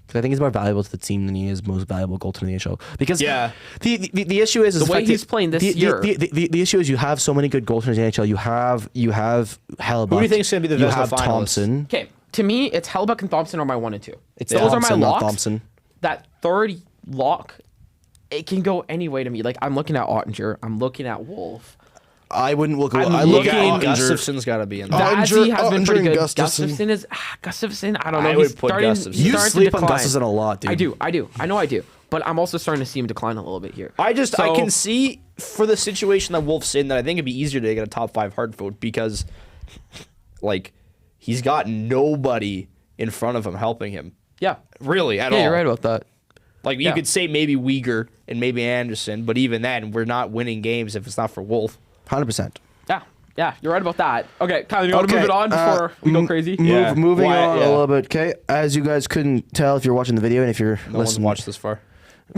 Because I think he's more valuable to the team than he is most valuable goaltender in the NHL. Because Yeah. the issue is The way he's playing this year. The issue is you have so many good goaltenders in the NHL. You have Hellebuyck. Who do you think is going to be the You best have finalist? Thompson. Okay, to me, it's Hellebuyck and Thompson are my 1 and 2. It's Those are my Thompson, not locks. Thompson. That third lock, it can go any way to me. Like I'm looking at Ottinger, I'm looking at Wolf. I wouldn't look. I'm I looking- look at Gustafson's got to be in there. Vazzy has been Ottinger pretty and good. Gustafsson. Gustafson is Gustafson. I don't know. I He's would put starting. Gustafson. He's You starting to sleep on decline. Gustafson a lot, dude. I do. I know I do. But I'm also starting to see him decline a little bit here. I So- can see for the situation that Wolf's in that I think it'd be easier to get a top 5 hard vote because, like, he's got nobody in front of him helping him. Yeah. Really, at all. Yeah, you're right about that. Like, you Yeah. could say maybe Uyghur and maybe Anderson, but even then, we're not winning games if it's not for Wolf. 100%. Yeah, you're right about that. Okay, Kylan, you want to move it on before we go crazy? Yeah. Moving Why- on yeah. a little bit. Okay, as you guys couldn't tell if you're watching the video and if you're No one's listening, watched this far.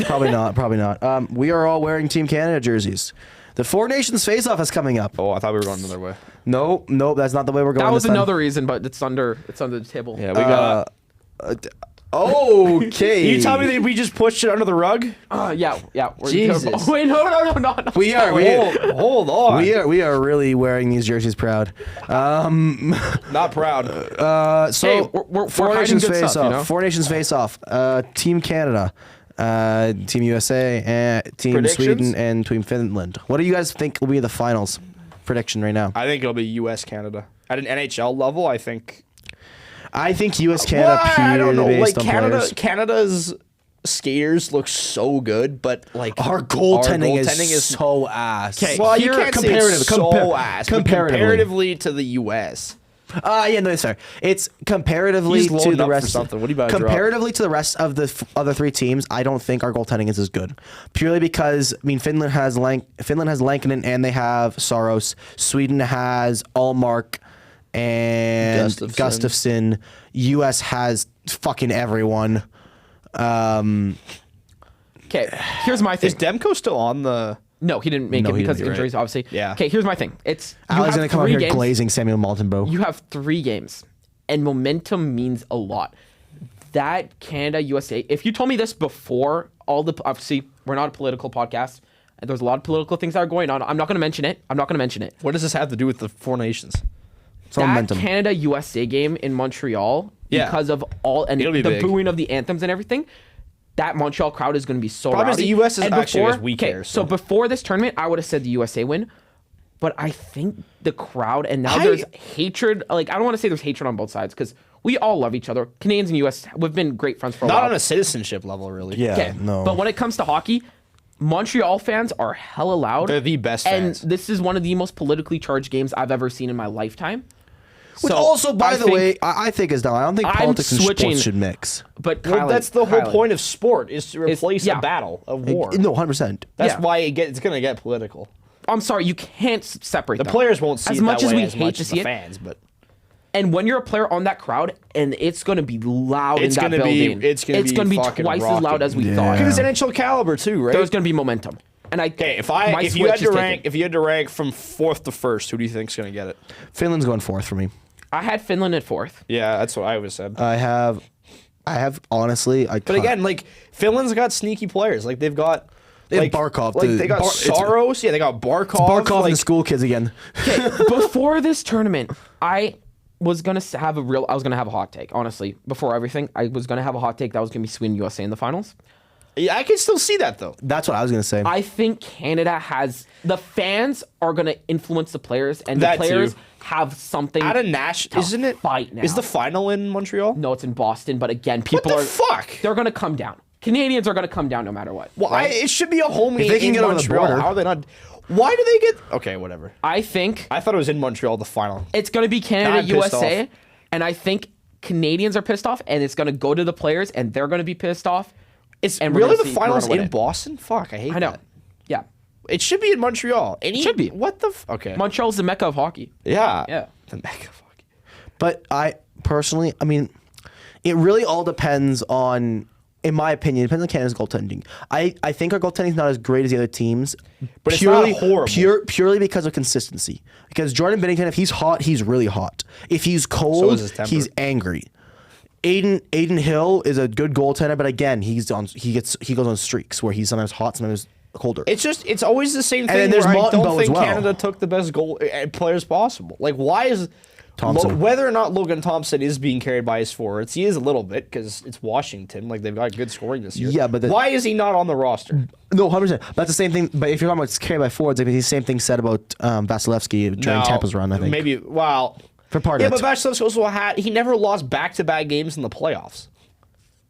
probably not. Probably not. We are all wearing Team Canada jerseys. The Four Nations face-off is coming up. Oh, I thought we were going another way. No, that's not the way we're going. That was this time. another reason, but it's under the table. Yeah, we got. Okay. You tell me that we just pushed it under the rug? Yeah. Jesus. Oh, wait, no. We are. Hold on. We are really wearing these jerseys proud. Not proud. So Hey, we're Four hiding Nations good face stuff, off. you know? Four Nations face off. Team Canada, Team USA, Team Predictions? Sweden, and Team Finland. What do you guys think will be the finals prediction right now? I think it'll be U.S. Canada at an NHL level. I think. I think US Canada I don't know. purely Like based on players. Canada's skaters look so good, but like Our goaltending is so ass. Okay. Well, you Here, can't say comparative- it's so compar- ass. but comparatively. comparatively to the U.S. Yeah, no, that's fair. It's comparatively He's to loading the up for rest. something. What do you about to drop? Comparatively to the rest of the other 3 teams, I don't think our goaltending is as good. Purely because Finland has Lankinen and they have Saros. Sweden has Allmark and Gustafsson. US has fucking everyone. Okay, here's my thing. Is Demko still on the? No, he didn't make No, it he because didn't, of you're injuries, obviously. Yeah. Okay, here's my thing. It's you Alex have gonna come out 3 here games. glazing Samuel Maltonbo. You have 3 games, and momentum means a lot. That Canada USA. If you told me this before all the obviously we're not a political podcast, and there's a lot of political things that are going on. I'm not going to mention it. What does this have to do with the Four Nations? It's That momentum. Canada USA game in Montreal, Yeah. because of all and It'll be the big. booing of the anthems and everything, that Montreal crowd is going to be so Problem is rowdy. the US is And actually before- as weak okay, here, so so. before this tournament, I would have said the USA win, but I think the crowd and now I- there's hatred. Like I don't want to say there's hatred on both sides because we all love each other. Canadians and US, we've been great friends for a Not while. on a citizenship level, really. Yeah, Okay, no. but when it comes to hockey, Montreal fans are hella loud. They're the best and fans. this is one of the most politically charged games I've ever seen in my lifetime. Which So, also, by I the think- way, I think is dumb. I don't think I'm politics and switching- sports should mix. but Well, Kylan- that's the whole Kylan. point of sport is to replace yeah. a battle, a war. No, 100%. That's Yeah. why it's going to get political. I'm sorry, you can't separate The them. players won't see as it much that as way we as hate much to as see the it. fans, but And when you're a player on that crowd, and it's going to be loud It's in that gonna be- building, it's gonna be gonna be fucking twice as loud rocking. as we Yeah. thought. because it's NHL caliber too, right? There's going to be momentum. And Okay, if my you switch had to is rank, taken. if you had to rank from 4th to 1st, who do you think's going to get it? Finland's going 4th for me. I had Finland at 4th. Yeah, that's what I would have said. I have honestly. But again, like Finland's got sneaky players. Like they've got have Barkov, Like the- they got it's- Saros. Yeah, they got Barkov. Barkov like, and the school kids again. Okay, before this tournament, I was gonna have a hot take. Honestly, before everything, I was gonna have a hot take that was gonna be Sweden USA in the finals. Yeah, I can still see that though. That's what I was gonna say. I think Canada has the fans are gonna influence the players, and That the players too. have something. At a Nash, to isn't it? fight now. Is the final in Montreal? No, it's in Boston, but again, What people the are fuck? they're gonna come down. Canadians are gonna come down no matter what. Well, it should be a home game they can in get over the Montreal. border. How are they not? Why do they get? Okay, whatever. I think I thought it was in Montreal, the final. it's gonna be Canada I'm pissed USA, off. and I think Canadians are pissed off, and it's gonna go to the players, and they're gonna be pissed off. It's And we're really gonna the see- we're finals gonna win in it. Boston? Fuck, I hate I know. that. Yeah, It should be in Montreal. should be. What the? Okay. Montreal's the mecca of hockey. Yeah. Yeah. The mega fuck. But I personally, I mean, it really all depends on, in my opinion, it depends on Canada's goaltending. I think our goaltending is not as great as the other teams, But it's not horrible. Purely because of consistency. Because Jordan Binnington, if he's hot, he's really hot. If he's So cold, is his temper. he's angry. Aiden Hill is a good goaltender, but again, he goes on streaks where he's sometimes hot, sometimes colder. It's always the same And thing. then there's where I Montembeault don't think as well. Canada took the best players possible. Like, why is whether or not Logan Thompson is being carried by his forwards, he is a little bit because it's Washington. Like, they've got good scoring this year. Yeah, but why is he not on the roster? No, 100%. That's the same thing. But if you're talking about carried by forwards, I mean, the same thing said about Vasilevsky during Tampa's run. I think Maybe. Well, for part yeah, of but it. Vasilevsky also he never lost back-to-back games in the playoffs.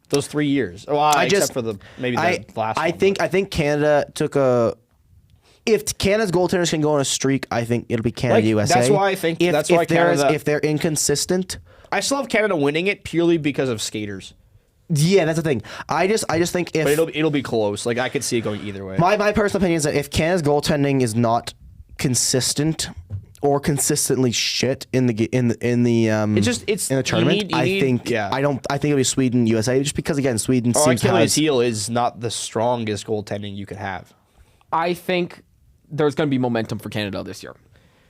Those 3 years. Well, except for the last. I think Canada took a. If Canada's goaltenders can go on a streak, I think it'll be Canada USA. That's why I think. If they're inconsistent, I still have Canada winning it purely because of skaters. yeah, that's the thing. I just think if But it'll be close. Like I could see it going either way. my personal opinion is that if Canada's goaltending is not consistent or consistently shit in the tournament, I think it'll be Sweden USA just because again Sweden seems to have Achilles heel is not the strongest goaltending you could have. I think there's going to be momentum for Canada this year.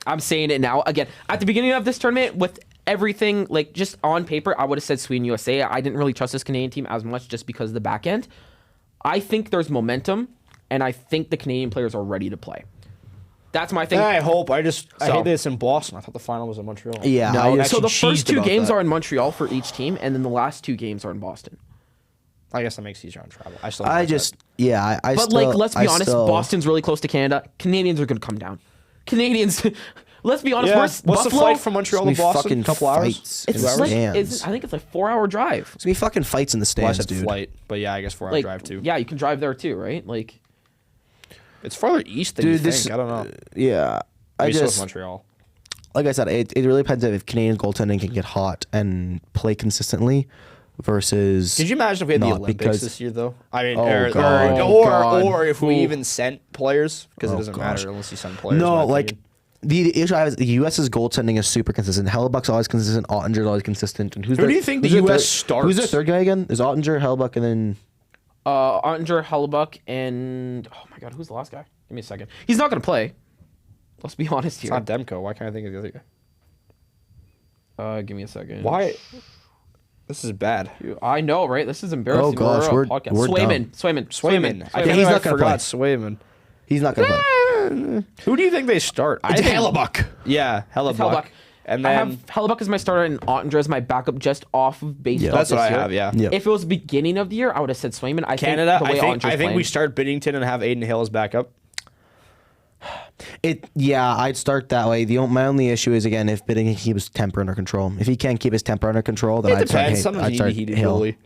I'm saying it now. Again, at the beginning of this tournament, with everything, like, just on paper, I would have said Sweden, USA. I didn't really trust this Canadian team as much just because of the back end. I think there's momentum, and I think the Canadian players are ready to play. That's my thing. I hope. I hate this in Boston. I thought the final was in Montreal. Yeah. No, so the actually first cheesed two about games that. are in Montreal for each team, and then the last two games are in Boston. I guess that makes it easier on travel. I still. Let's be honest. Boston's really close to Canada. Canadians are going to come down. Canadians. Let's be honest. Yeah. What's What's the flight from Montreal to Boston? A couple hours. It's like, I think it's like 4-hour drive. It's gonna be fucking fights in the Well, I stands, said dude. flight, but yeah, I guess 4-hour drive too. Yeah, you can drive there too, right? Like, It's farther east than you think. I don't know. Yeah, Maybe so is Montreal. like I said, it really depends if Canadian goaltending can get hot and play consistently versus. Could you imagine if we had the not, Olympics because- this year, though? I mean, God. or if we even sent players, because it doesn't gosh. matter unless you send players. No, in my like opinion. the issue I have is the U.S.'s goaltending is super consistent. Hellebuck's always consistent. Ottinger's always consistent. And Who do you think the US starts? Who's their third guy again? There's Ottinger, Hellebuck, and then Ottinger, Hellebuck, and oh my God, who's the last guy? Give me a second. He's not going to play. Let's be honest here. It's not Demko. Why can't I think of the other guy? Give me a second. Why? This is bad. I know, right? This is embarrassing. Oh, gosh, We're a we're podcast. dumb. Swayman. I Yeah, think he's I not gonna forgot play. Swayman. he's not going to play. Who do you think they start? I think Hellebuck. Yeah, Hellebuck. Hellebuck. And I then have Hellebuck as my starter and Ottinger as my backup just off of based off that's this what I year. have. Yeah. Yep. If it was beginning of the year, I would have said Swayman. Canada. The way I Ottinger's think we playing- start Binnington and have Aiden Hill as backup. I'd start that way. My only issue is again if Bidding can keep his temper under control. If he can't keep his temper under control, then It I'd start. depends. Sometimes I'd you start need a heated Hill. goalie.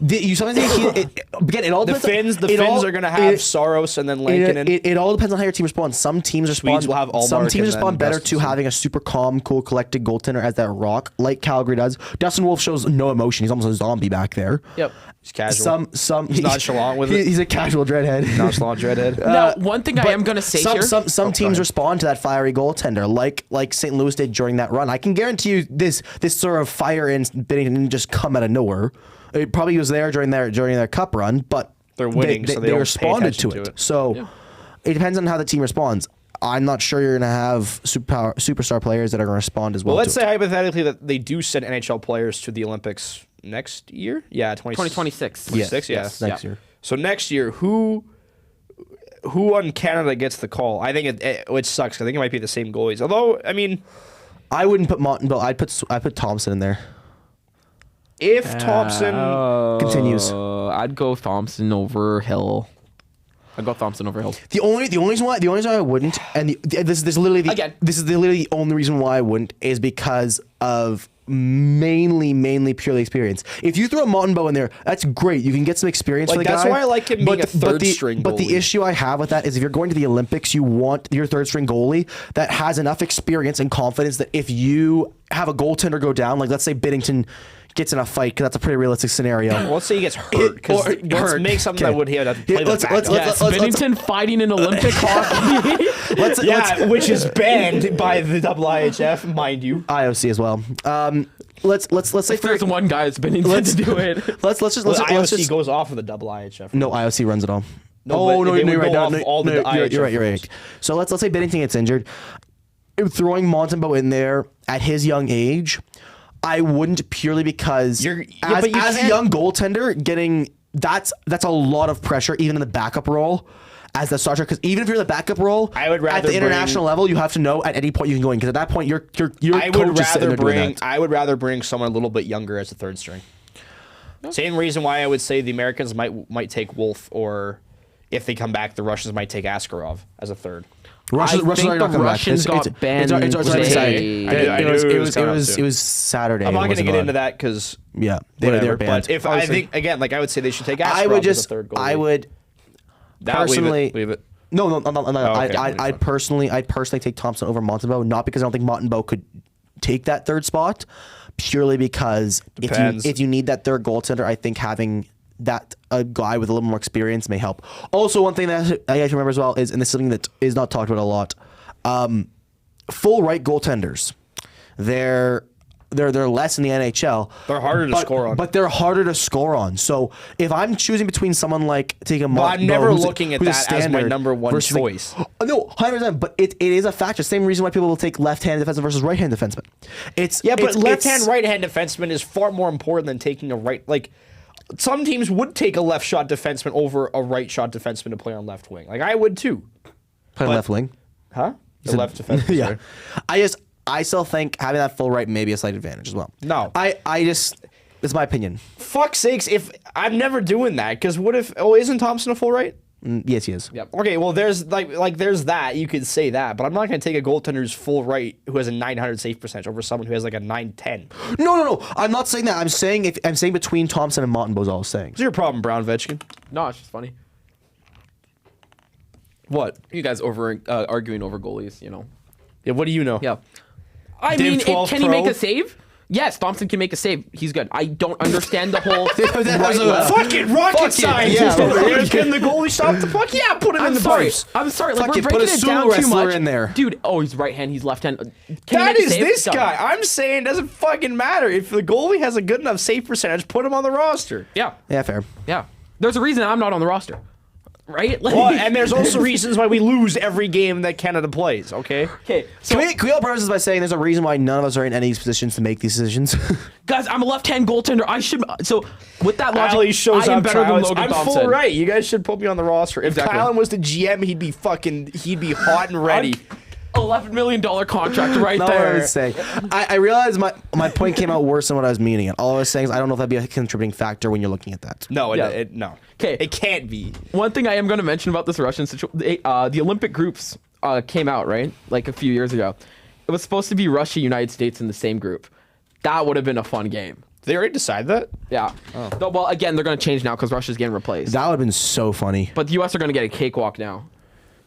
You sometimes need again. It all The depends. Finns are going to have Saros and then Lankinen. It all depends on how your team responds. Some teams respond. will have Ullmark Some teams and respond then better to Gustafsson. having a super calm, cool, collected goaltender as that rock, like Calgary does. Dustin Wolf shows no emotion. He's almost a zombie back there. Yep. He's casual. He's nonchalant with it. He's a casual dreadhead. Nonchalant redhead. Now, one thing I am going to say here. Some teams respond to that fiery goaltender, like St. Louis did during that run. I can guarantee you this sort of fire in Binnington didn't just come out of nowhere. It probably was there during their cup run, but They're winning, so they don't pay responded attention to to it. it. So it depends on how the team responds. I'm not sure you're going to have superstar players that are going to respond as well. Well, let's to say hypothetically that they do send NHL players to the Olympics next year. Yeah, 2026. 26, yeah. Yes, next year. So next year, who on Canada gets the call? I think which sucks. 'Cause I think it might be the same goalies. Although, I mean, I wouldn't put Montembeault. I'd put Thompson in there. if Thompson, Continues. I'd go Thompson over Hill. I'd go Thompson over Hill. The only reason why I wouldn't, and this is literally the only reason why I wouldn't is because of mainly purely experience. If you throw Montembeault in there, that's great. You can get some experience for the that's guy. why I like him being a third string But the goalie. issue I have with that is if you're going to the Olympics, you want your third string goalie that has enough experience and confidence that if you have a goaltender go down, like let's say Biddington gets in a fight, because that's a pretty realistic scenario. well, let's say he gets hurt. Because let's make something that would he have to play the backup. Yes, Binnington fighting in Olympic hockey. Which is banned by the IIHF, mind you. IOC as well. Let's say If there's one guy that's Binnington to do it. let's IOC goes off of the IIHF. No, IOC runs it all. No, but they you're would right. go off all the You're IHF right. You're right. rules. So let's say Binnington gets injured. Throwing Montembeault in there at his young age, I wouldn't, purely because as a young goaltender, getting that's a lot of pressure even in the backup role as the starter. Because even if you're in the backup role, I would rather at the international level, you have to know at any point you can go in. Because at that point, your coach is sitting there doing that. I would rather bring someone a little bit younger as a third string. Same reason why I would say the Americans might take Wolf, or if they come back, the Russians might take Askarov as a third. Russians are not coming back. Got banned. It was Saturday. I'm not going to get into that because they're banned. But if I think again, like I would say they should take Askarov as a third goalie. I would personally leave it. No. Okay. I'd personally take Thompson over Montembeau, not because I don't think Montembeau could take that third spot, purely because if you need that third goaltender, I think having that a guy with a little more experience may help. Also, one thing that I have to remember as well is, and this is something that is not talked about a lot, full right goaltenders. They're less in the NHL. They're harder to score on. But they're harder to score on. So if I'm choosing between someone like taking Montembeau, I'm never looking at that as my number one choice. No, 100%. But it is a factor. Same reason why people will take left-hand defenseman versus right-hand defenseman. But left-hand, right-hand defenseman is far more important than taking a right. Like some teams would take a left shot defenseman over a right shot defenseman to play on left wing. Like I would too. Play left wing, huh? The left defenseman. Yeah. I still think having that full right may be a slight advantage as well. No. That's my opinion. Fuck's sakes, if I'm never doing that, because what if isn't Thompson a full right? Yes, he is. Yep. Okay, well there's like there's that, you could say that, but I'm not gonna take a goaltender who's full right who has a 900 save percentage over someone who has like a 910. No. I'm not saying that. I'm saying between Thompson and Montembeau is all I was saying. What's your problem, Brown Vetchkin? No, it's just funny. What? You guys arguing over goalies, you know. Yeah, what do you know? Yeah. I mean, can he make a save? Yes, Thompson can make a save. He's good. I don't understand the whole fucking rocket scientist over here. Can the goalie stop the puck? Yeah, put him in the post. I'm sorry. Like, we're breaking it down too much. In there. Dude, he's right hand, he's left hand. That is this guy. I'm saying it doesn't fucking matter. If the goalie has a good enough save percentage, put him on the roster. Yeah. Yeah, fair. Yeah. There's a reason I'm not on the roster. Right? Well, and there's also reasons why we lose every game that Canada plays, okay? Okay. So can we all preface this by saying there's a reason why none of us are in any positions to make these decisions? Guys, I'm a left-hand goaltender. I should. So, with that logic, I am better than Logan Thompson. I'm full right. You guys should put me on the roster. If Kylan was the GM, he'd be hot and ready. $11 million contract right there. there. I would say. I realized my point came out worse than what I was meaning. And all I was saying is I don't know if that'd be a contributing factor when you're looking at that. No, no. Okay, it can't be. One thing I am going to mention about this Russian situation, the Olympic groups came out, right? Like a few years ago. It was supposed to be Russia, United States in the same group. That would have been a fun game. Did they already decide that? Yeah. Oh. Well, again, they're going to change now because Russia's getting replaced. That would have been so funny. But the U.S. are going to get a cakewalk now.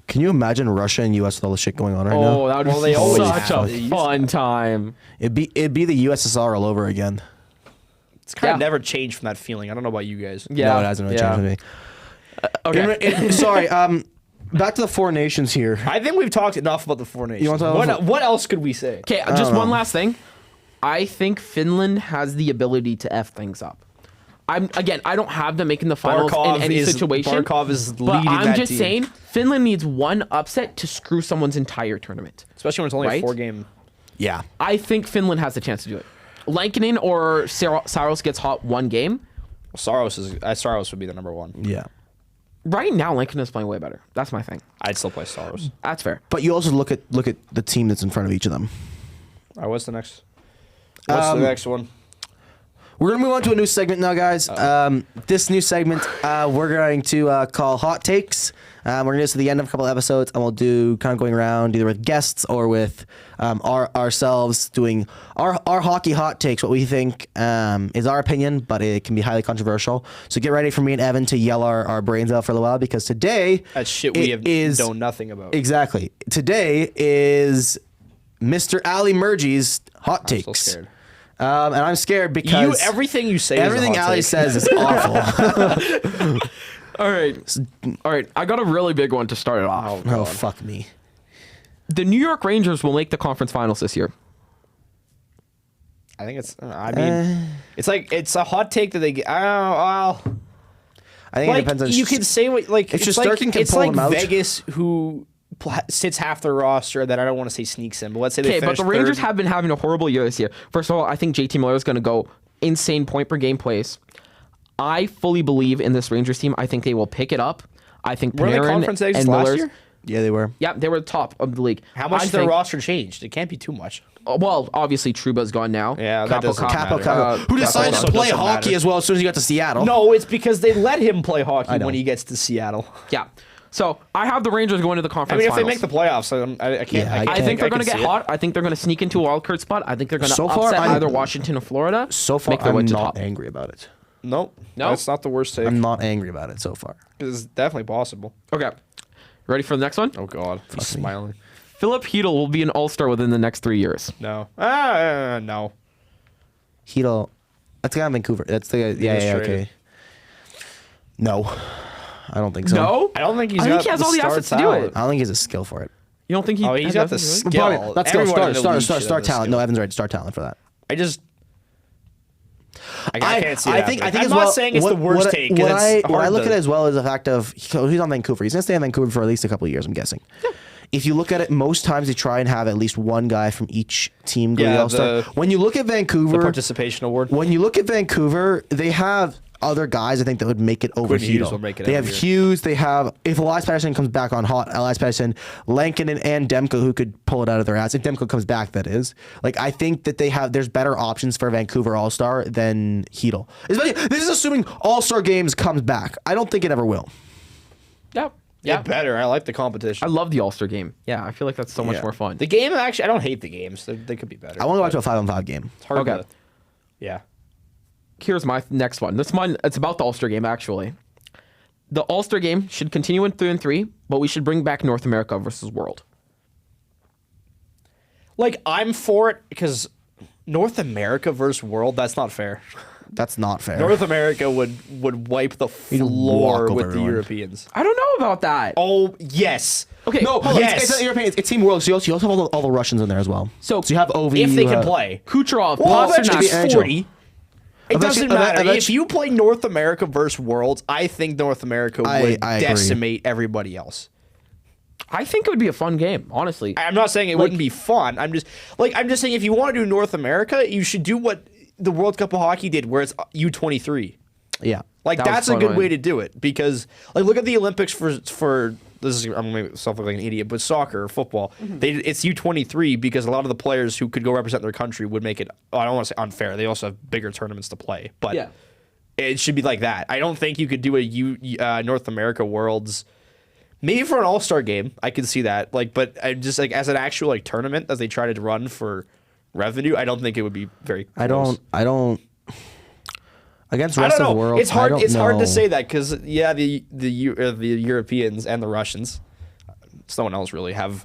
Can you imagine Russia and U.S. with all the shit going on right now? Oh, that would be such a fun time. It'd be the USSR all over again. It's kind of never changed from that feeling. I don't know about you guys. Yeah. No, it hasn't really changed for me. Okay. Sorry. Back to the four nations here. I think we've talked enough about the four nations. You want to talk what else could we say? Okay, just one last thing. I think Finland has the ability to F things up. I don't have them making the finals in any situation. Barkov is leading but I'm that just team. saying, Finland needs one upset to screw someone's entire tournament. Especially when it's only a 4-game. Yeah. I think Finland has a chance to do it. Lankinen or Saros gets hot one game. Saros would be the number one. Yeah. Right now, Lankinen is playing way better. That's my thing. I'd still play Saros. That's fair. But you also look at the team that's in front of each of them. All right, what's the next? What's the next one? We're going to move on to a new segment now, guys. This new segment, we're going to call Hot Takes. We're going to do this at the end of a couple of episodes, and we'll do kind of going around either with guests or with ourselves doing our hockey hot takes, what we think is our opinion, but it can be highly controversial. So get ready for me and Evan to yell our brains out for a little while, because today... That's shit we have known nothing about. Exactly. Today is Mr. Ali Murgy's Hot Takes. I'm so scared. And I'm scared because everything you say, everything Ali says is awful. All right. I got a really big one to start it off. Oh, fuck me. The New York Rangers will make the conference finals this year. I think it's. I mean, it's a hot take that they get. I think it depends on. You can say what if Shesterkin can pull them out. Vegas who sits half their roster that I don't want to say sneaks in, but let's say they Okay, but finish the Rangers third. have been having a horrible year this year. First of all, I think JT Miller is going to go insane point per game plays. I fully believe in this Rangers team. I think they will pick it up. I think Were they Panarin conference exits and last Miller's. year? Yeah, they were. Yeah, they were the top of the league. How much I has their think- roster changed? It can't be too much. Well, obviously Truba's gone now. Yeah, that doesn't Capo, matter. Capo, who decided also to play doesn't hockey matter. as well as soon as he got to Seattle. No, it's because they let him play hockey know. when he gets to Seattle. Yeah. So I have the Rangers going to the I conference mean, if they finals. make the playoffs, I can't. Yeah, I think they're going to can get see it. hot. I think they're going to sneak into a wild card spot. I think they're going to So far, upset I'm- either Washington or Florida. So far, make their way I'm to not top. angry about it. Nope. No? That's not the worst take. I'm not angry about it so far. It's definitely possible. Okay. Ready for the next one? Oh God, he's smiling. Philip Hedl will be an all-star within the next 3 years. No. No. Hedl, that's the guy in Vancouver. That's the guy. Yeah, was yeah, traded. okay. No, I don't think so. No? I don't think he's. I think got he has all the star assets to do talent. it. I don't think he has a skill for it. You don't think he? Oh, he's has got the everything, right? skill. Probably, that's skill. Everyone in the Star league should have talent. the No, skill. Evan's right. Star talent for that. I just. I can't see I that. think I'm as not well, saying it's what- the worst what, take. 'cause What it's I hard look to- at it as well is the fact of he's on Vancouver. He's gonna stay in Vancouver for at least a couple of years. I'm guessing. If you look at it, most times they try and have at least one guy from each team go to the All-Star. When you look at the Vancouver, participation award. when you look at Vancouver, they have other guys I think that would make it over Quinn Hughes Hedl. will make it They every have year. Hughes. They have if Elias Pettersson comes back on hot, Elias Pettersson, Lankinen, and Demko who could pull it out of their ass. If Demko comes back, that is. Like I think that there's better options for Vancouver All-Star than Hedl. This is assuming All-Star games comes back. I don't think it ever will. Yeah. Yeah, better. I like the competition. I love the All-Star game. Yeah, I feel like that's so much Yeah. more fun. The game actually, I don't hate the games. They could be better. I want to go back to a 5-on-5 game. It's hard Okay. to. Yeah. Here's my next one. This one, it's about the All-Star game, actually. The All-Star game should continue in 3-3, but we should bring back North America versus World. Like I'm for it because North America versus World. That's not fair. That's not fair. North America would wipe the floor walk over with the everyone. Europeans. I don't know about that. Oh yes. Okay, No, Hold on. it's, Yes. it's not European. It's Team World. So you also have all the Russians in there as well. So- you have Ovi. If they you can have- play. Kucherov, Well, Pasternak. eventually NHL. 40. It doesn't Eventually- matter. If eventually- you play North America versus Worlds, I think North America would I agree. decimate everybody else. I think it would be a fun game, honestly. I'm not saying it wouldn't be fun. I'm just saying if you want to do North America, you should do what the World Cup of Hockey did, where it's U23. Yeah. Like That was that's a fun good one. way to do it because like look at the Olympics for this is I'm gonna make myself look like an idiot, but soccer or football, it's U23 because a lot of the players who could go represent their country would make it. I don't want to say unfair. They also have bigger tournaments to play, but Yeah. it should be like that. I don't think you could do a North America Worlds. Maybe for an All-Star game, I could see that. Like, but I just like as an actual like tournament as they try to run for revenue, I don't think it would be very. Close. I don't. Against the I rest don't of know. the world, It's hard. I don't It's hard know. to say that because the Europeans and the Russians, someone else really have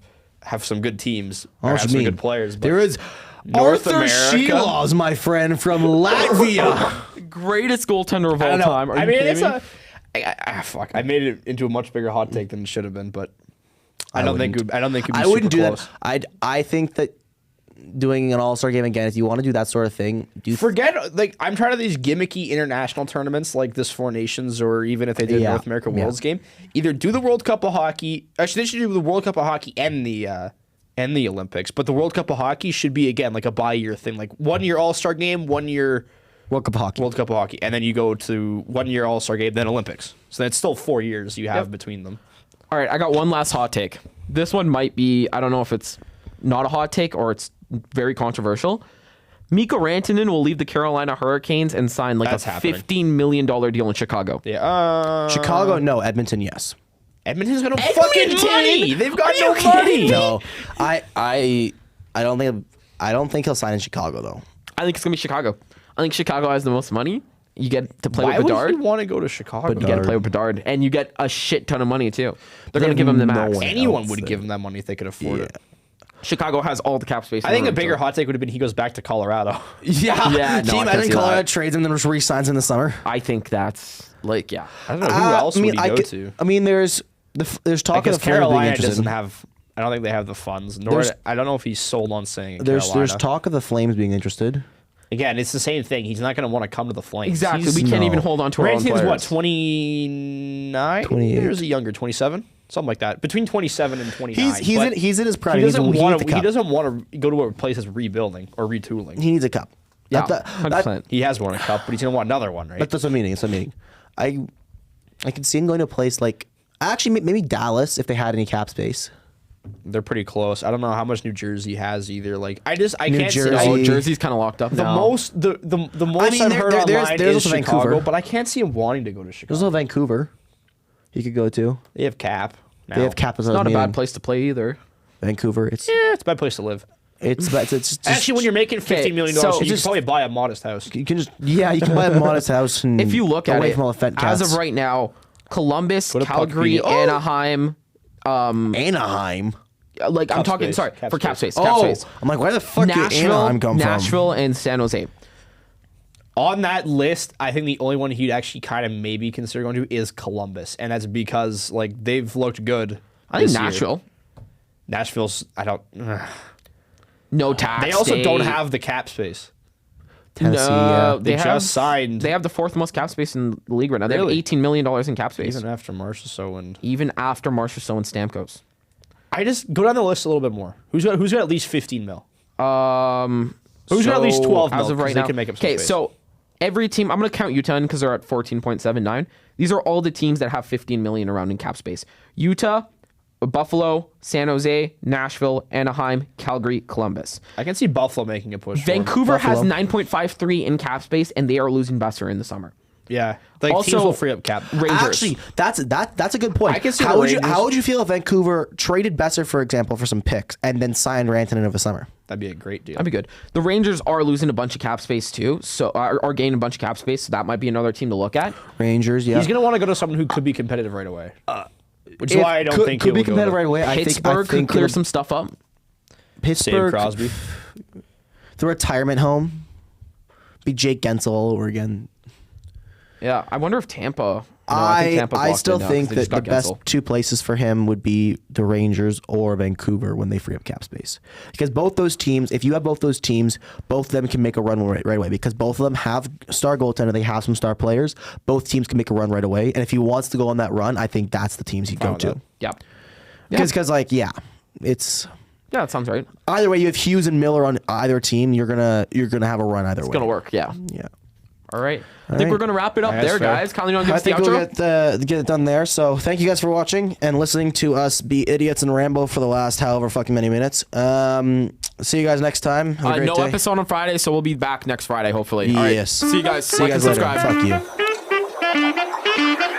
some good teams. I Or know what have you some mean. good players. But There is North Arthur America? Shilovs, my friend from Latvia. Greatest goaltender of I all don't know. time. Are I you mean, kidding it's me? fuck. I made it into a much bigger hot take than it should have been, but I don't think it'd be I wouldn't do super close. that. I think that doing an All-Star game again, if you want to do that sort of thing, Forget like I'm trying to these gimmicky international tournaments like this Four Nations or even if they did Yeah. North America Yeah. Worlds game. Either do the World Cup of Hockey. Actually, they should do the World Cup of Hockey and the Olympics. But the World Cup of Hockey should be again like a bi-year thing, like 1 year All-Star game, 1 year World Cup hockey. World Cup of Hockey, and then you go to 1 year All-Star game, then Olympics. So that's still 4 years you have between them. All right, I got one last hot take. This one might be, I don't know if it's not a hot take or it's very controversial. Mikko Rantanen will leave the Carolina Hurricanes and sign like That's a happening. $15 million deal in Chicago. Yeah. Chicago, no. Edmonton, yes. Edmonton's got no fucking Edmonton? money. They've got Are no you money. kidding? No, I don't think he'll sign in Chicago though. I think it's going to be Chicago. I think Chicago has the most money. You get to play Why with would Bedard. you want to go to Chicago? You get to play with Bedard. And you get a shit ton of money, too. They're going to give him the no max. one. Anyone else would there. give him that money if they could afford it. Chicago has all the cap space. in I think the a room, bigger so- hot take would have been he goes back to Colorado. Yeah, Yeah, no, Can you I can imagine see Colorado that. trades him and then just re-signs in the summer? I think that's, like, yeah. I don't know who else would he go to. I mean, there's talk Because of the Flames being Carolina interested. doesn't have. I don't think they have the funds. Nor There's- I don't know if he's sold on staying in There's Carolina. talk of the Flames being interested. Again, it's the same thing. He's not going to want to come to the Flames. Exactly. He's, We can't no. even hold on to our own Rantanen's players. what, 29? 28. Or is he younger? 27? something like that. Between 27 and 29. He's in his prime. He doesn't want to. to. He doesn't want to go to a place that's rebuilding or retooling. He needs a cup. Yeah, That- 100%. He has won a cup, but he's gonna want another one, right? That's what I'm meaning. That's what I'm meaning. I can see him going to a place like actually maybe Dallas if they had any cap space. They're pretty close. I don't know how much New Jersey has either. Like I New can't Jersey. see Oh, Jersey's kind of locked up the now. most the most I mean, I've heard there's online also is Chicago, Vancouver. but I can't see him wanting to go to Chicago. There's also Vancouver. He could go to. They have cap. Now. They have cap as Not a bad place to play either. Vancouver. It's Yeah, it's a bad place to live. just Actually, when you're making $15 million, so you can just- probably buy a modest house. you can just you can buy a modest house and If you look at away it, from all the fat as cats. of right now, Columbus, Go to Calgary, Puckpedia. Oh! Anaheim, Anaheim. like I'm Cap talking, space. sorry, Cap for cap space. space, cap space. I'm like, where the fuck did Anaheim come from? Nashville, and San Jose. On that list, I think the only one he'd actually kind of maybe consider going to is Columbus, and that's because like they've looked good. I think this year. Nashville. Nashville's. I don't. No tax. They also don't day. have the cap space. Tennessee. No, They have, just signed. They have the fourth most cap space in the league right now. They Really? have $18 million in cap space. Even after Marchessault and Even after Marchessault and Stamkos. I just go down the list a little bit more. Who's got at least 15 mil? Who's got at least 12 mil? as of 'Cause right they now? can make up some Okay, space. so every team, I'm going to count Utah in because they're at 14.79. These are all the teams that have 15 million around in cap space. Utah, Buffalo, San Jose, Nashville, Anaheim, Calgary, Columbus. I can see Buffalo making a push. for him. Vancouver has Buffalo. 9.53 in cap space, and they are losing Besser in the summer. Yeah, like Also, teams will free up cap. Rangers. Actually, that's a good point. I can see how the would you Rangers. how would you feel if Vancouver traded Besser, for example, for some picks and then signed Rantanen over the summer? That'd be a great deal. That'd be good. The Rangers are losing a bunch of cap space too, so are gaining a bunch of cap space. So that might be another team to look at. Rangers, yeah. He's gonna want to go to someone who could be competitive right away. Which is why I don't think could he'll be go competitive to right away. I Pittsburgh think could clear it'll- some stuff up. Save Pittsburgh, Crosby. the retirement home, be Jake Gensel all over again. Yeah, I wonder if Tampa. No, I think Tampa's I locked still in now think 'cause they that just the got best Gensel. two places for him would be the Rangers or Vancouver when they free up cap space. Because both those teams, if you have both those teams, both of them can make a run right away. Because both of them have star goaltender, they have some star players. Both teams can make a run right away. And if he wants to go on that run, I think that's the teams he'd go with to. that. Yeah. Because it's Yeah, that sounds right. either way. You have Hughes and Miller on either team. You're gonna have a run either way. It's gonna work. Yeah. Yeah. All right. I think right. we're gonna wrap it up That's there, fair. guys. Kylan, you want to give I us the think outro? we'll get it done there. So thank you guys for watching and listening to us be idiots and ramble for the last however fucking many minutes. See you guys next time. Have a great No day. episode on Friday, so we'll be back next Friday, hopefully. All right. Yes. See you guys. See you Like and guys later. subscribe. Fuck you.